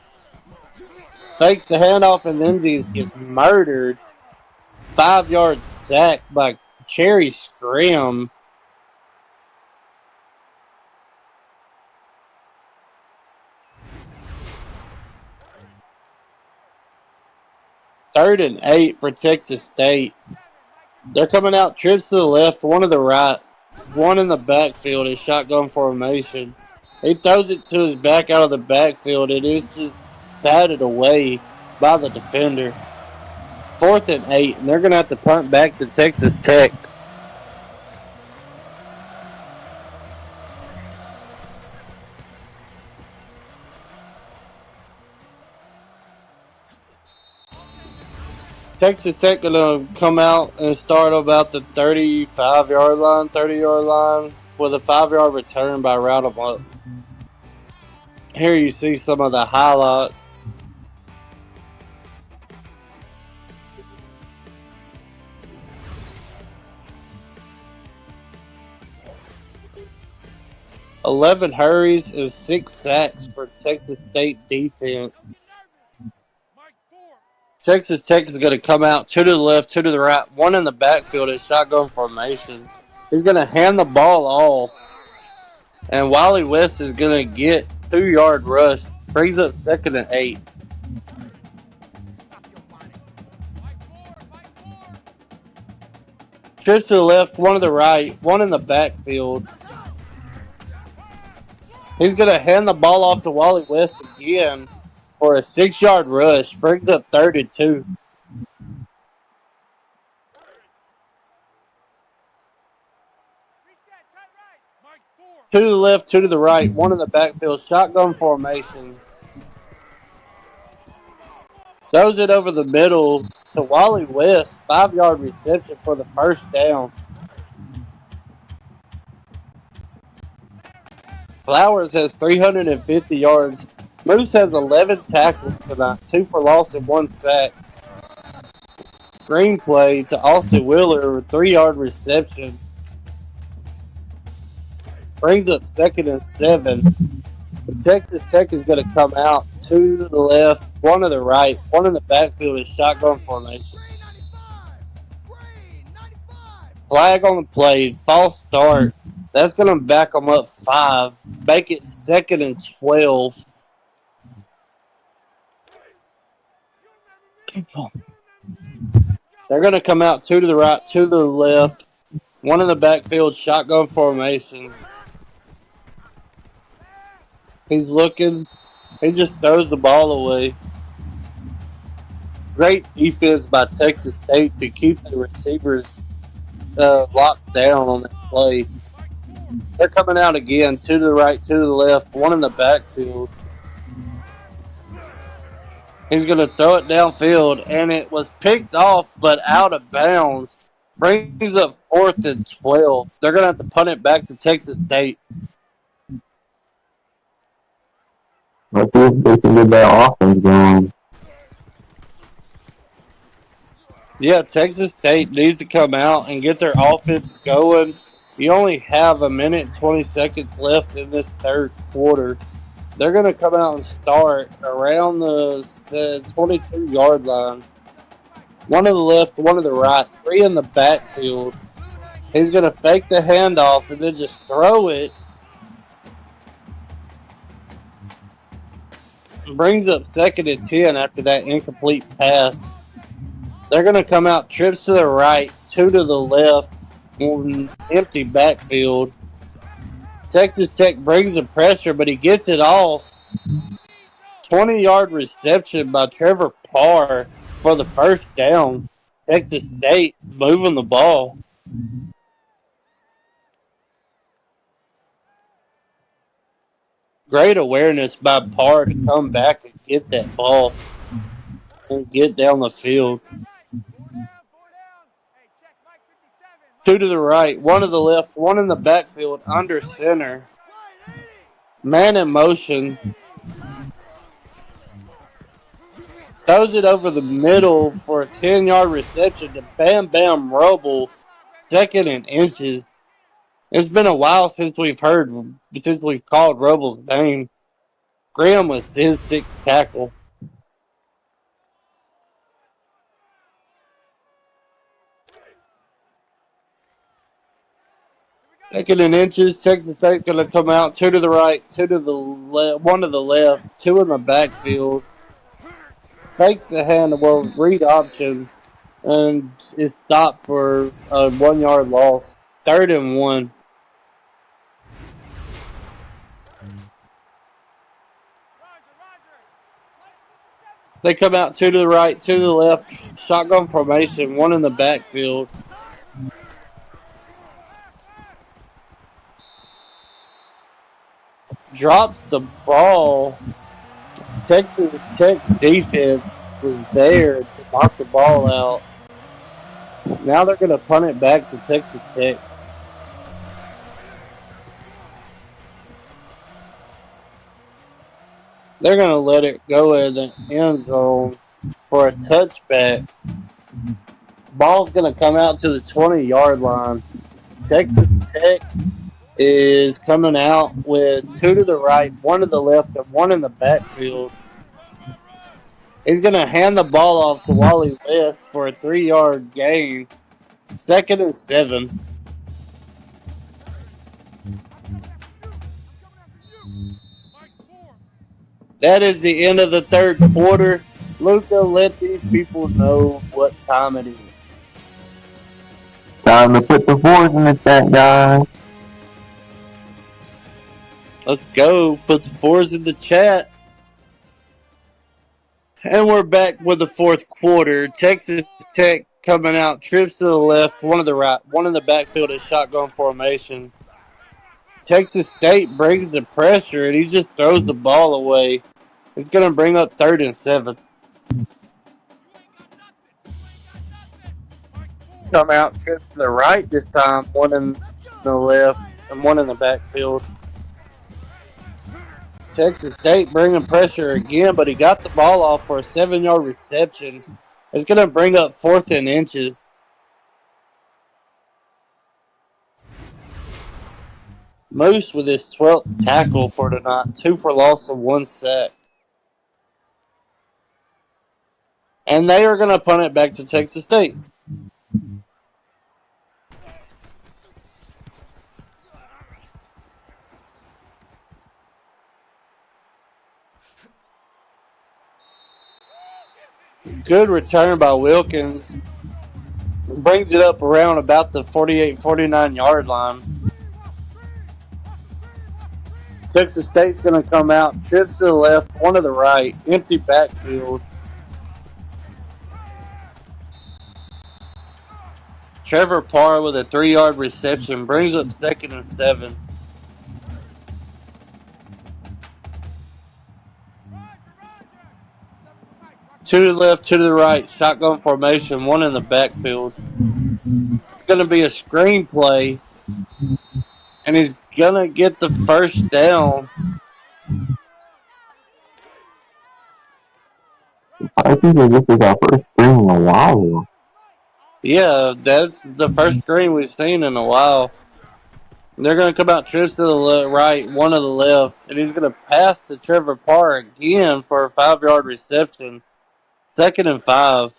Fakes the handoff and then gets murdered. 5-yard sack by Cherry Scrim. Third and 8 for Texas State. They're coming out trips to the left, one to the right, one in the backfield in shotgun formation. He throws it to his back out of the backfield. It is just batted away by the defender. 4th and 8, and they're going to have to punt back to Texas Tech. Texas Tech going to come out and start about the 35-yard line, 30-yard line with a 5-yard return by route of up. Here you see some of the highlights. "11 hurries and 6 sacks for Texas State defense." Texas Tech is going to come out two to the left, two to the right, one in the backfield in shotgun formation. He's going to hand the ball off, and Wiley West is going to get 2-yard rush. Brings up 2nd and 8. Trips to the left, one to the right, one in the backfield. He's going to hand the ball off to Wally West again for a 6-yard rush. Brings up 3rd and 2. Two to the left, two to the right, one in the backfield. Shotgun formation. Throws it over the middle to Wally West. 5-yard reception for the first down. Flowers has 350 yards. Moose has 11 tackles tonight, 2 for loss and 1 sack. Screenplay to Austin Wheeler, 3-yard reception. Brings up 2nd and 7. Texas Tech is going to come out two to the left, one to the right, one in the backfield in shotgun formation. Flag on the play, false start. That's going to back them up 5. Make it 2nd and 12. They're going to come out two to the right, two to the left, one in the backfield, shotgun formation. He's looking. He just throws the ball away. Great defense by Texas State to keep the receivers locked down on that play. They're coming out again, two to the right, two to the left, one in the backfield. He's going to throw it downfield, and it was picked off but out of bounds. Brings up 4th and 12. They're going to have to punt it back to Texas State. Let's see if they can get that offense going. Yeah, Texas State needs to come out and get their offense going. You only have a minute and 20 seconds left in this third quarter. They're going to come out and start around the 22-yard line. One to the left, one to the right, 3 in the backfield. He's going to fake the handoff and then just throw it. Brings up 2nd and 10 after that incomplete pass. They're going to come out trips to the right, 2 to the left, one empty backfield. Texas Tech brings the pressure, but he gets it off. 20-yard reception by Trevor Parr for the first down. Texas State moving the ball. Great awareness by Parr to come back and get that ball and get down the field. Two to the right, one to the left, one in the backfield under center. Man in motion. Throws it over the middle for a 10-yard reception to Bam Bam Rubble, second and inches. It's been a while since we've called Rubble's name. Graham was his sixth tackle. Second and inches. Texas State going to come out two to the right, two to the left, one to the left, two in the backfield. Fakes the hand, read option, and it's stopped for a 1 yard loss. Third and one. They come out two to the right, two to the left, shotgun formation, one in the backfield. Drops the ball. Texas Tech's defense was there to knock the ball out. Now they're going to punt it back to Texas Tech. They're going to let it go in the end zone for a touchback. Ball's going to come out to the 20-yard line. Texas Tech is coming out with two to the right, one to the left, and one in the backfield. He's going to hand the ball off to Wally West for a 3-yard gain. Second and 7. That is the end of the third quarter. Luca, let these people know what time it is. Time to put the fours in the chat, guys. Let's go. Put the fours in the chat. And we're back with the fourth quarter. Texas Tech coming out, trips to the left, one to the right, one in the backfield is shotgun formation. Texas State brings the pressure and he just throws the ball away. It's going to bring up third and 7. Come out, trips to the right this time, one in the left and one in the backfield. Texas State bringing pressure again, but he got the ball off for a 7-yard reception. It's going to bring up fourth and inches. Moose with his 12th tackle for tonight, 2 for loss and 1 sack. And they are going to punt it back to Texas State. Good return by Wilkins. Brings it up around about the 48-49 yard line. Texas State's going to come out, trips to the left, one to the right, empty backfield. Trevor Parr with a 3-yard reception brings up second and 7. Two to the left, two to the right, shotgun formation, one in the backfield. It's going to be a screenplay, and he's going to get the first down. I think this is our first screen in a while. Yeah, that's the first screen we've seen in a while. They're going to come out trips to the right, one to the left, and he's going to pass to Trevor Parr again for a 5-yard reception. Second and 5.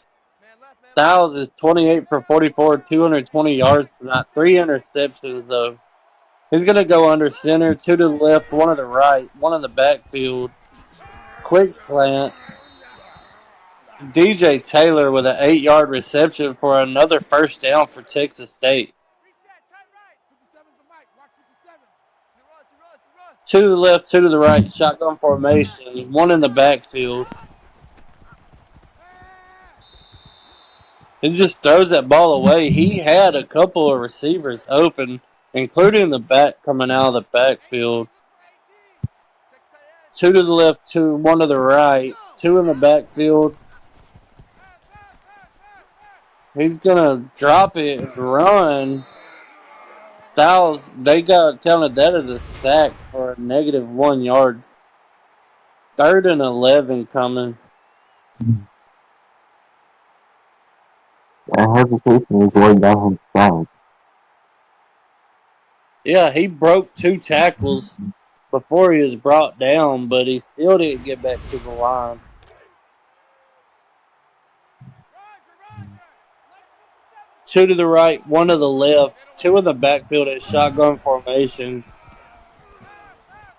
Styles is 28 for 44, 220 yards tonight. 3 interceptions, though. He's going to go under center, 2 to the left, 1 to the right, 1 in the backfield. Quick slant. DJ Taylor with an 8-yard reception for another first down for Texas State. 2 to the left, 2 to the right, shotgun formation, 1 in the backfield. He just throws that ball away. He had a couple of receivers open, including the back coming out of the backfield. 2 to the left, 2, 1 to the right, 2 in the backfield. He's gonna drop it and run. Styles, they got counted that as a sack for a negative 1 yard. 3rd and 11 coming. That hesitation is going down his side. Yeah, he broke 2 tackles before he was brought down, but he still didn't get back to the line. 2 to the right, 1 to the left, 2 in the backfield at shotgun formation.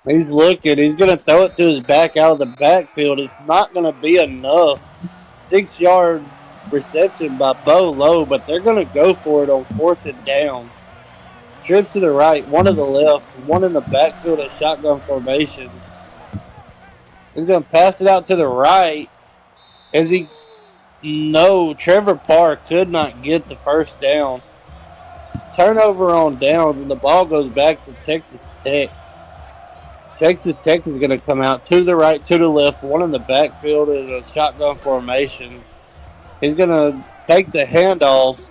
He's looking. He's going to throw it to his back out of the backfield. It's not going to be enough. 6-yard reception by Bo Lowe, but they're going to go for it on 4th and down. Trips to the right, 1 to the left, 1 in the backfield at shotgun formation. He's going to pass it out to the right. As he No, Trevor Parr could not get the first down. Turnover on downs, and the ball goes back to Texas Tech. Texas Tech is going to come out 2 to the right, 2 to the left, 1 in the backfield in a shotgun formation. He's going to take the handoff.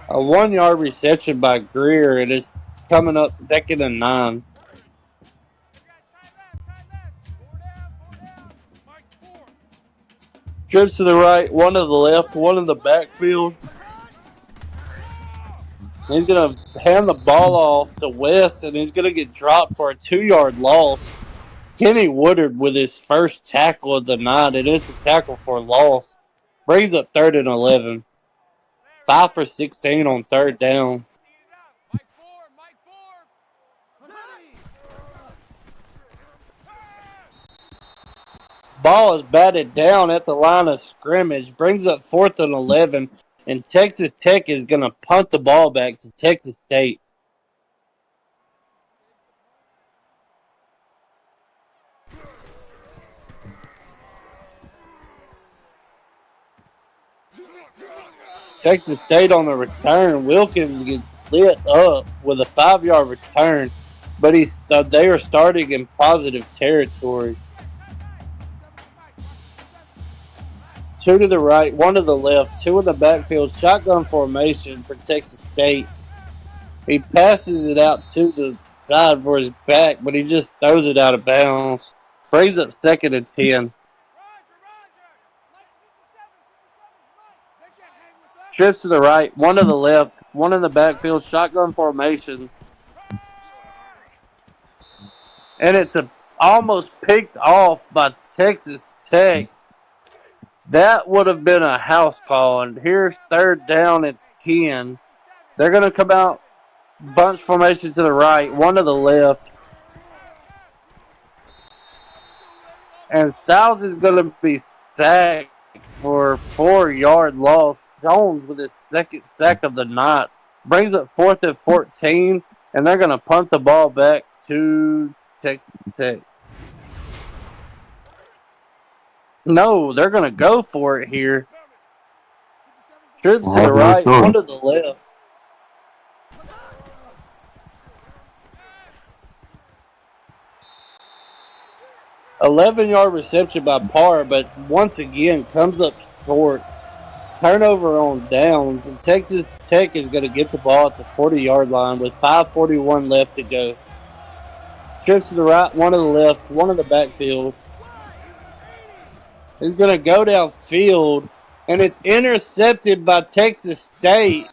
A 1-yard reception by Greer. It is coming up 2nd and 9. Trips to the right, 1 to the left, 1 in the backfield. He's going to hand the ball off to West, and he's going to get dropped for a 2-yard loss. Kenny Woodard with his first tackle of the night. It is a tackle for loss. Brings up 3rd and 11. 5 for 16 on 3rd down. Ball is batted down at the line of scrimmage. Brings up 4th and 11. And Texas Tech is going to punt the ball back to Texas State. Texas State on the return. Wilkins gets lit up with a 5-yard return, but they are starting in positive territory. 2 to the right, 1 to the left, 2 in the backfield, shotgun formation for Texas State. He passes it out to the side for his back, but he just throws it out of bounds. Brings up 2nd and 10. Trips to the right, 1 to the left, 1 in the backfield, shotgun formation. And it's almost picked off by Texas Tech. That would have been a house call. And here's 3rd down and 10. They're going to come out bunch formation to the right, 1 to the left. And Styles is going to be sacked for 4-yard loss. Jones with his 2nd sack of the night. Brings up 4th and 14. And they're going to punt the ball back to Texas Tech. No, they're going to go for it here. Trips to the right, 1 to the left. $11-yard reception by Parr, but once again comes up short. Turnover on downs, and Texas Tech is going to get the ball at the 40-yard line with 5:41 left to go. Trips to the right, 1 to the left, 1 in the backfield. He's going to go downfield, and it's intercepted by Texas State.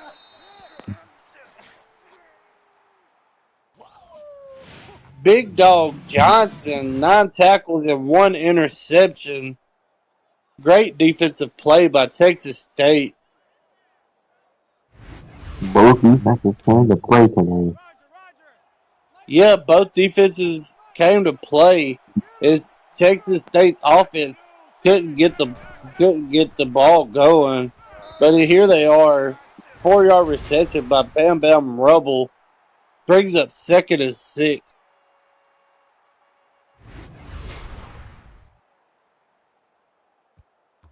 Big Dog Johnson, 9 tackles and 1 interception. Great defensive play by Texas State. Both defenses came to play today. Yeah, both defenses came to play. As Texas State offense couldn't get the ball going, but here they are. 4-yard reception by Bam Bam Rubble brings up 2nd and 6.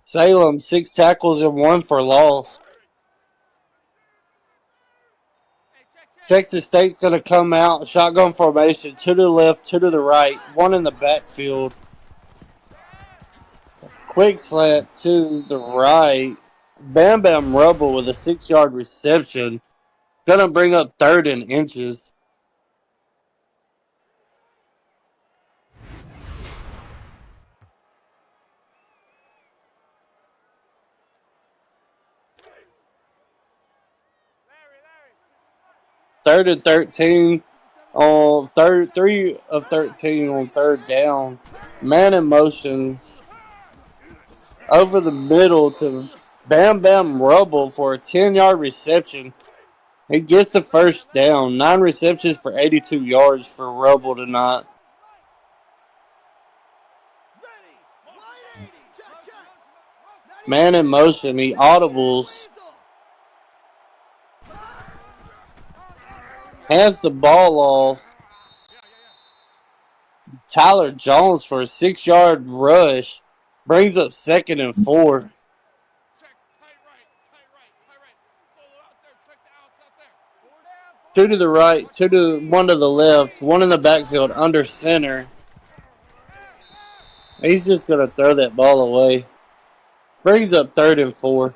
Salem 6 tackles and 1 for loss. Texas State's going to come out, shotgun formation, two to the left, two to the right, one in the backfield. Quick slant to the right. Bam Bam Rubble with a 6-yard reception. Going to bring up third and inches. Third and 13 on third, 3 of 13 on third down. Man in motion over the middle to Bam Bam Rubble for a 10-yard reception. He gets the first down. 9 receptions for 82 yards for Rubble tonight. Man in motion. He audibles. Hands the ball off. Tyler Jones for a 6-yard rush. Brings up second and 4. Two to the right, one to the left, one in the backfield under center. He's just gonna throw that ball away. Brings up third and 4.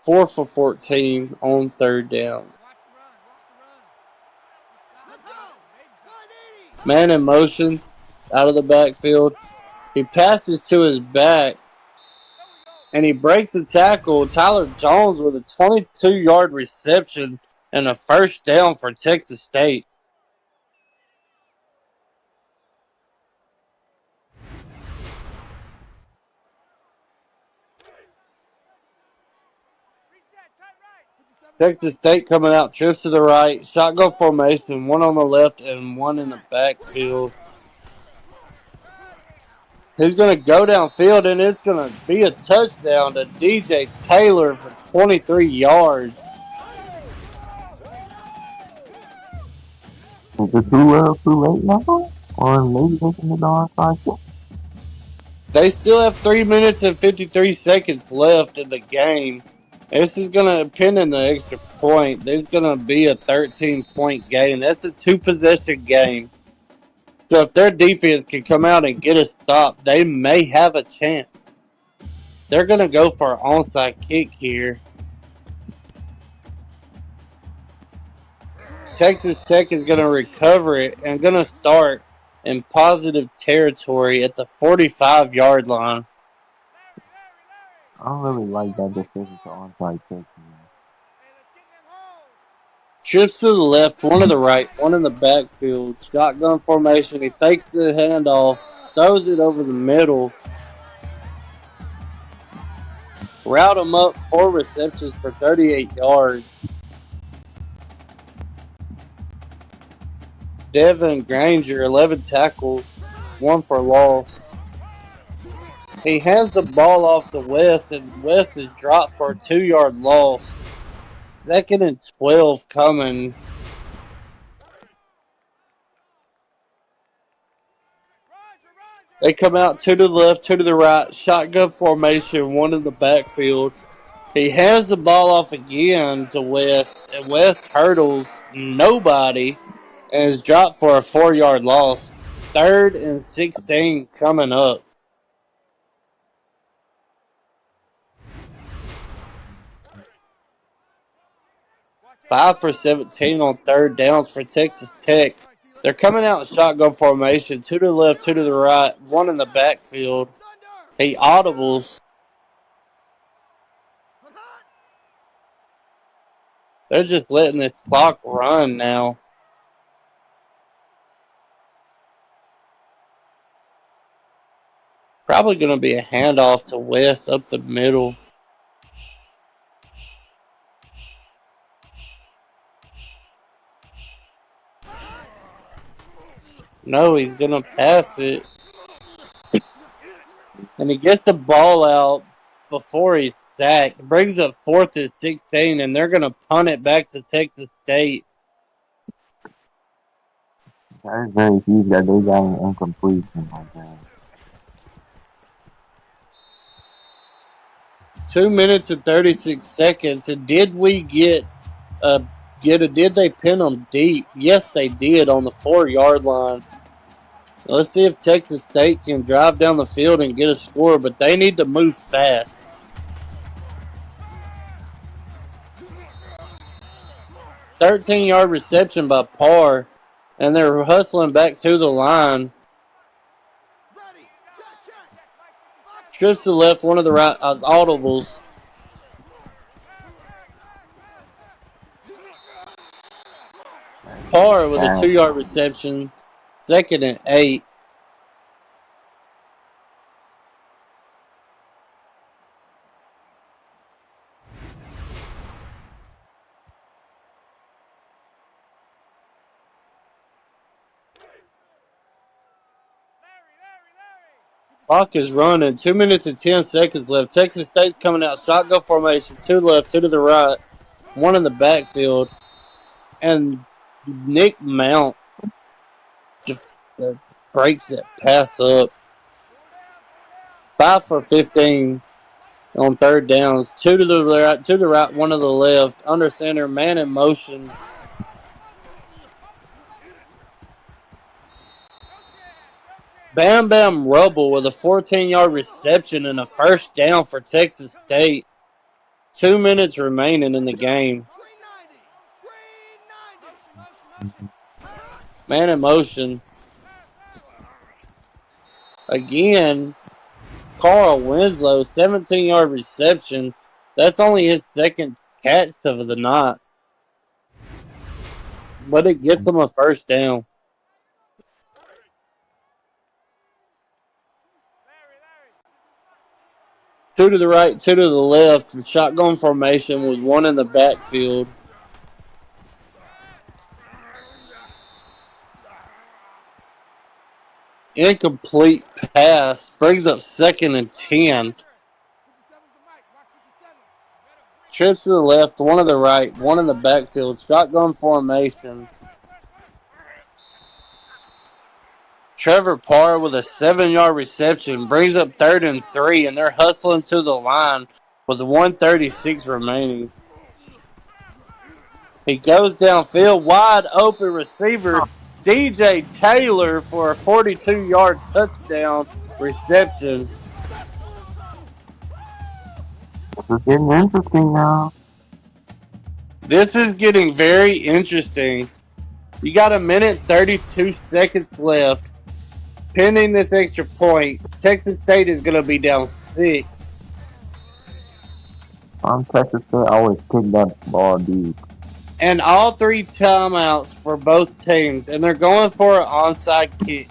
4 for 14 on third down. Man in motion out of the backfield. He passes to his back and he breaks the tackle. Tyler Jones with a 22-yard reception and a first down for Texas State. Texas State coming out, trips to the right, shotgun formation, one on the left and one in the backfield. He's going to go downfield, and it's going to be a touchdown to DJ Taylor for 23 yards. Is it too late now? Or maybe they can get on side kick? They still have 3 minutes and 53 seconds left in the game. This is going to depend on the extra point. There's going to be a 13-point game. That's a 2-possession game. So if their defense can come out and get a stop, they may have a chance. They're going to go for an onside kick here. Texas Tech is going to recover it and going to start in positive territory at the 45-yard line. I don't really like that decision to onside kick. Trips to the left, one to the right, one in the backfield. Shotgun formation. He fakes the handoff, throws it over the middle. Route him up, 4 receptions for 38 yards. Devin Granger, 11 tackles, 1 for loss. He hands the ball off to West, and West is dropped for a 2-yard loss. 2nd and 12 coming. They come out 2 to the left, 2 to the right. Shotgun formation, 1 in the backfield. He hands the ball off again to West, and West hurdles nobody and is dropped for a 4-yard loss. 3rd and 16 coming up. 5 for 17 on third downs for Texas Tech. They're coming out in shotgun formation, 2 to the left, 2 to the right, 1 in the backfield. He audibles. They're just letting this clock run now. Probably going to be a handoff to West up the middle. No, he's going to pass it. And he gets the ball out before he's sacked. Brings up 4th and 16, and they're going to punt it back to Texas State. That is very huge that they got an incompletion like that. 2 minutes and 36 seconds. And did we did they pin them deep? Yes, they did on the 4-yard line. Let's see if Texas State can drive down the field and get a score, but they need to move fast. 13-yard reception by Parr, and they're hustling back to the line. Trips to the left, one of the right as audibles. Parr with a Pass. 2-yard reception, 2nd and 8. Clock is running. 2 minutes and 10 seconds left. Texas State's coming out shotgun formation. 2 left, 2 to the right, 1 in the backfield. And Nick Mount just breaks that pass up. 5 for 15 on 3rd downs. 2 to the right, 1 to the left. Under center, man in motion. Bam Bam Rubble with a 14-yard reception and a 1st down for Texas State. 2 minutes remaining in the game. Man in motion. Again, Carl Winslow, 17-yard reception. That's only his 2nd catch of the night. But it gets him a 1st down. Two to the right, 2 to the left. Shotgun formation with 1 in the backfield. Incomplete pass. Brings up 2nd and 10. Trips to the left, 1 to the right, 1 in the backfield. Shotgun formation. Trevor Parr with a 7-yard reception brings up 3rd and 3, and they're hustling to the line with 1:36 remaining. He goes downfield, wide open receiver, DJ Taylor for a 42-yard touchdown reception. This is getting interesting now. This is getting very interesting. You got 1:32 left. Pending this extra point, Texas State is going to be down 6. I'm Texas State. I always pick that ball deep. And all 3 timeouts for both teams, and they're going for an onside kick.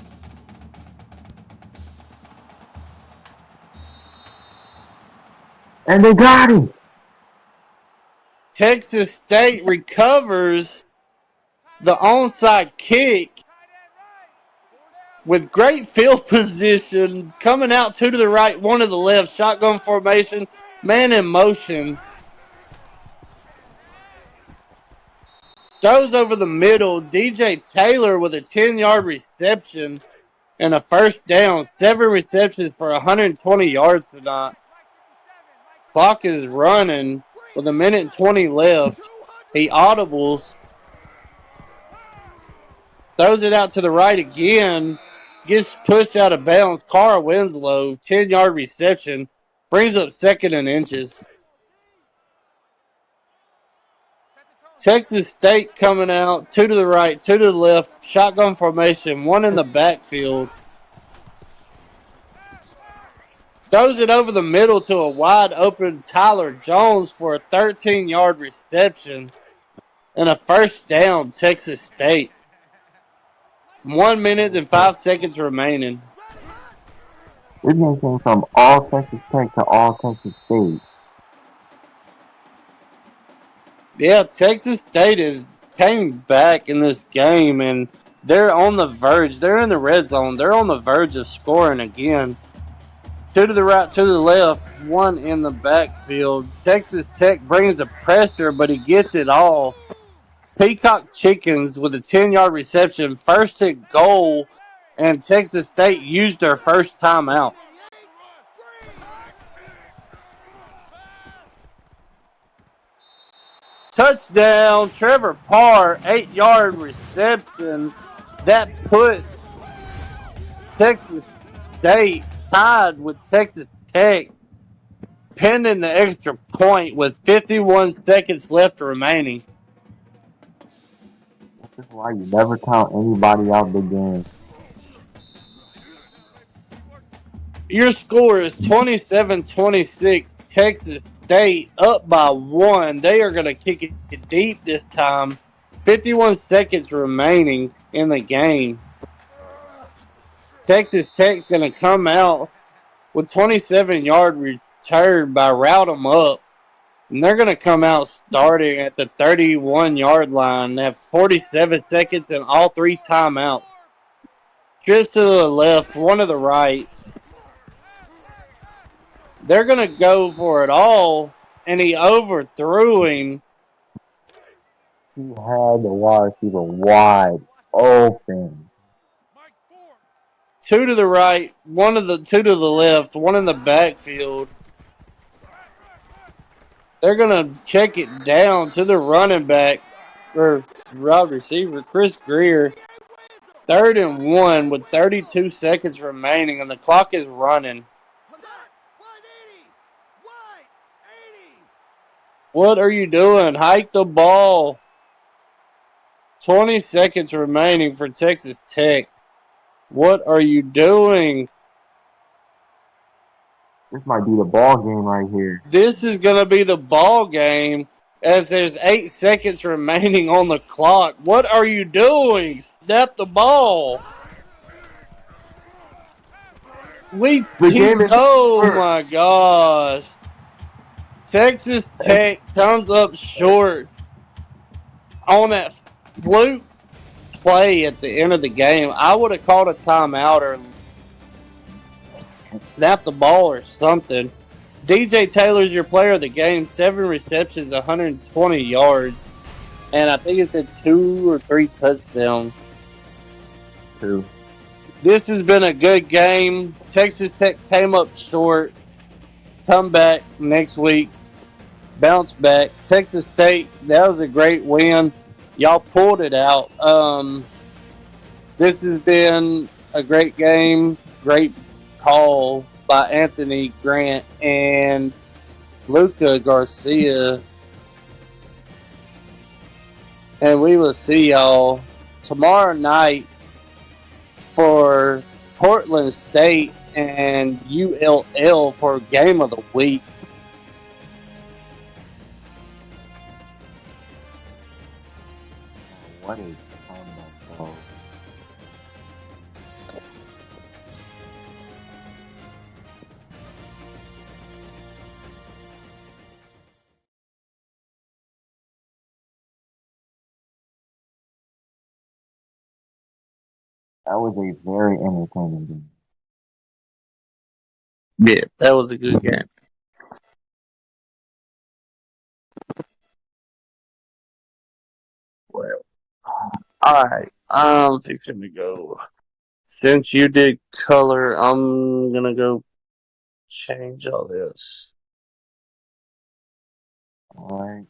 And they got him. Texas State recovers the onside kick with great field position, coming out 2 to the right, 1 to the left, shotgun formation, man in motion. Throws over the middle. DJ Taylor with a 10-yard reception and a 1st down. 7 receptions for 120 yards tonight. Clock is running with 1:20 left. He audibles. Throws it out to the right again. Gets pushed out of bounds. Carl Winslow, 10-yard reception. Brings up 2nd and inches. Texas State coming out, 2 to the right, 2 to the left, shotgun formation, 1 in the backfield. Throws it over the middle to a wide open Tyler Jones for a 13-yard reception and a 1st down, Texas State. 1 minute and 5 seconds remaining. This game came from all Texas Tech to all Texas State. Yeah, Texas State came back in this game, and they're on the verge. They're in the red zone. They're on the verge of scoring again. 2 to the right, 2 to the left, 1 in the backfield. Texas Tech brings the pressure, but he gets it off. Peacock Chickens with a 10-yard reception, 1st and goal, and Texas State used their 1st timeout. Touchdown, Trevor Parr, 8-yard reception. That puts Texas State tied with Texas Tech, pending the extra point with 51 seconds left remaining. This is why you never count anybody out the game. Your score is 27-26. Texas State up by 1. They are going to kick it deep this time. 51 seconds remaining in the game. Texas Tech's going to come out with 27-yard return by route 'em up. And they're going to come out starting at the 31-yard line. They have 47 seconds and all 3 timeouts. Just to the left, one to the right. They're going to go for it all, and he overthrew him. He had the wide receiver wide open. 2 to the right, 2 to the left, 1 in the backfield. They're going to check it down to the running back, or wide receiver, Chris Greer. 3rd and 1 with 32 seconds remaining, and the clock is running. What are you doing? Hike the ball. 20 seconds remaining for Texas Tech. What are you doing? This might be the ball game right here. This is going to be the ball game as there's 8 seconds remaining on the clock. What are you doing? Snap the ball. Oh my gosh. Texas Tech comes up short on that fluke play at the end of the game. I would have called a timeout or snapped the ball or something. DJ Taylor's your player of the game. 7 receptions, 120 yards. And I think it's 2 or 3 touchdowns. 2. This has been a good game. Texas Tech came up short. Come back next week. Bounce back. Texas State, that was a great win. Y'all pulled it out. This has been a great game. Great call by Anthony Grant and Luca Garcia. And we will see y'all tomorrow night for Portland State and ULL for Game of the Week. What is combat, bro? That was a very entertaining game. Yeah, that was a good game. Well, all right. I'm fixing to go. Since you did color, I'm gonna go change all this. Alright.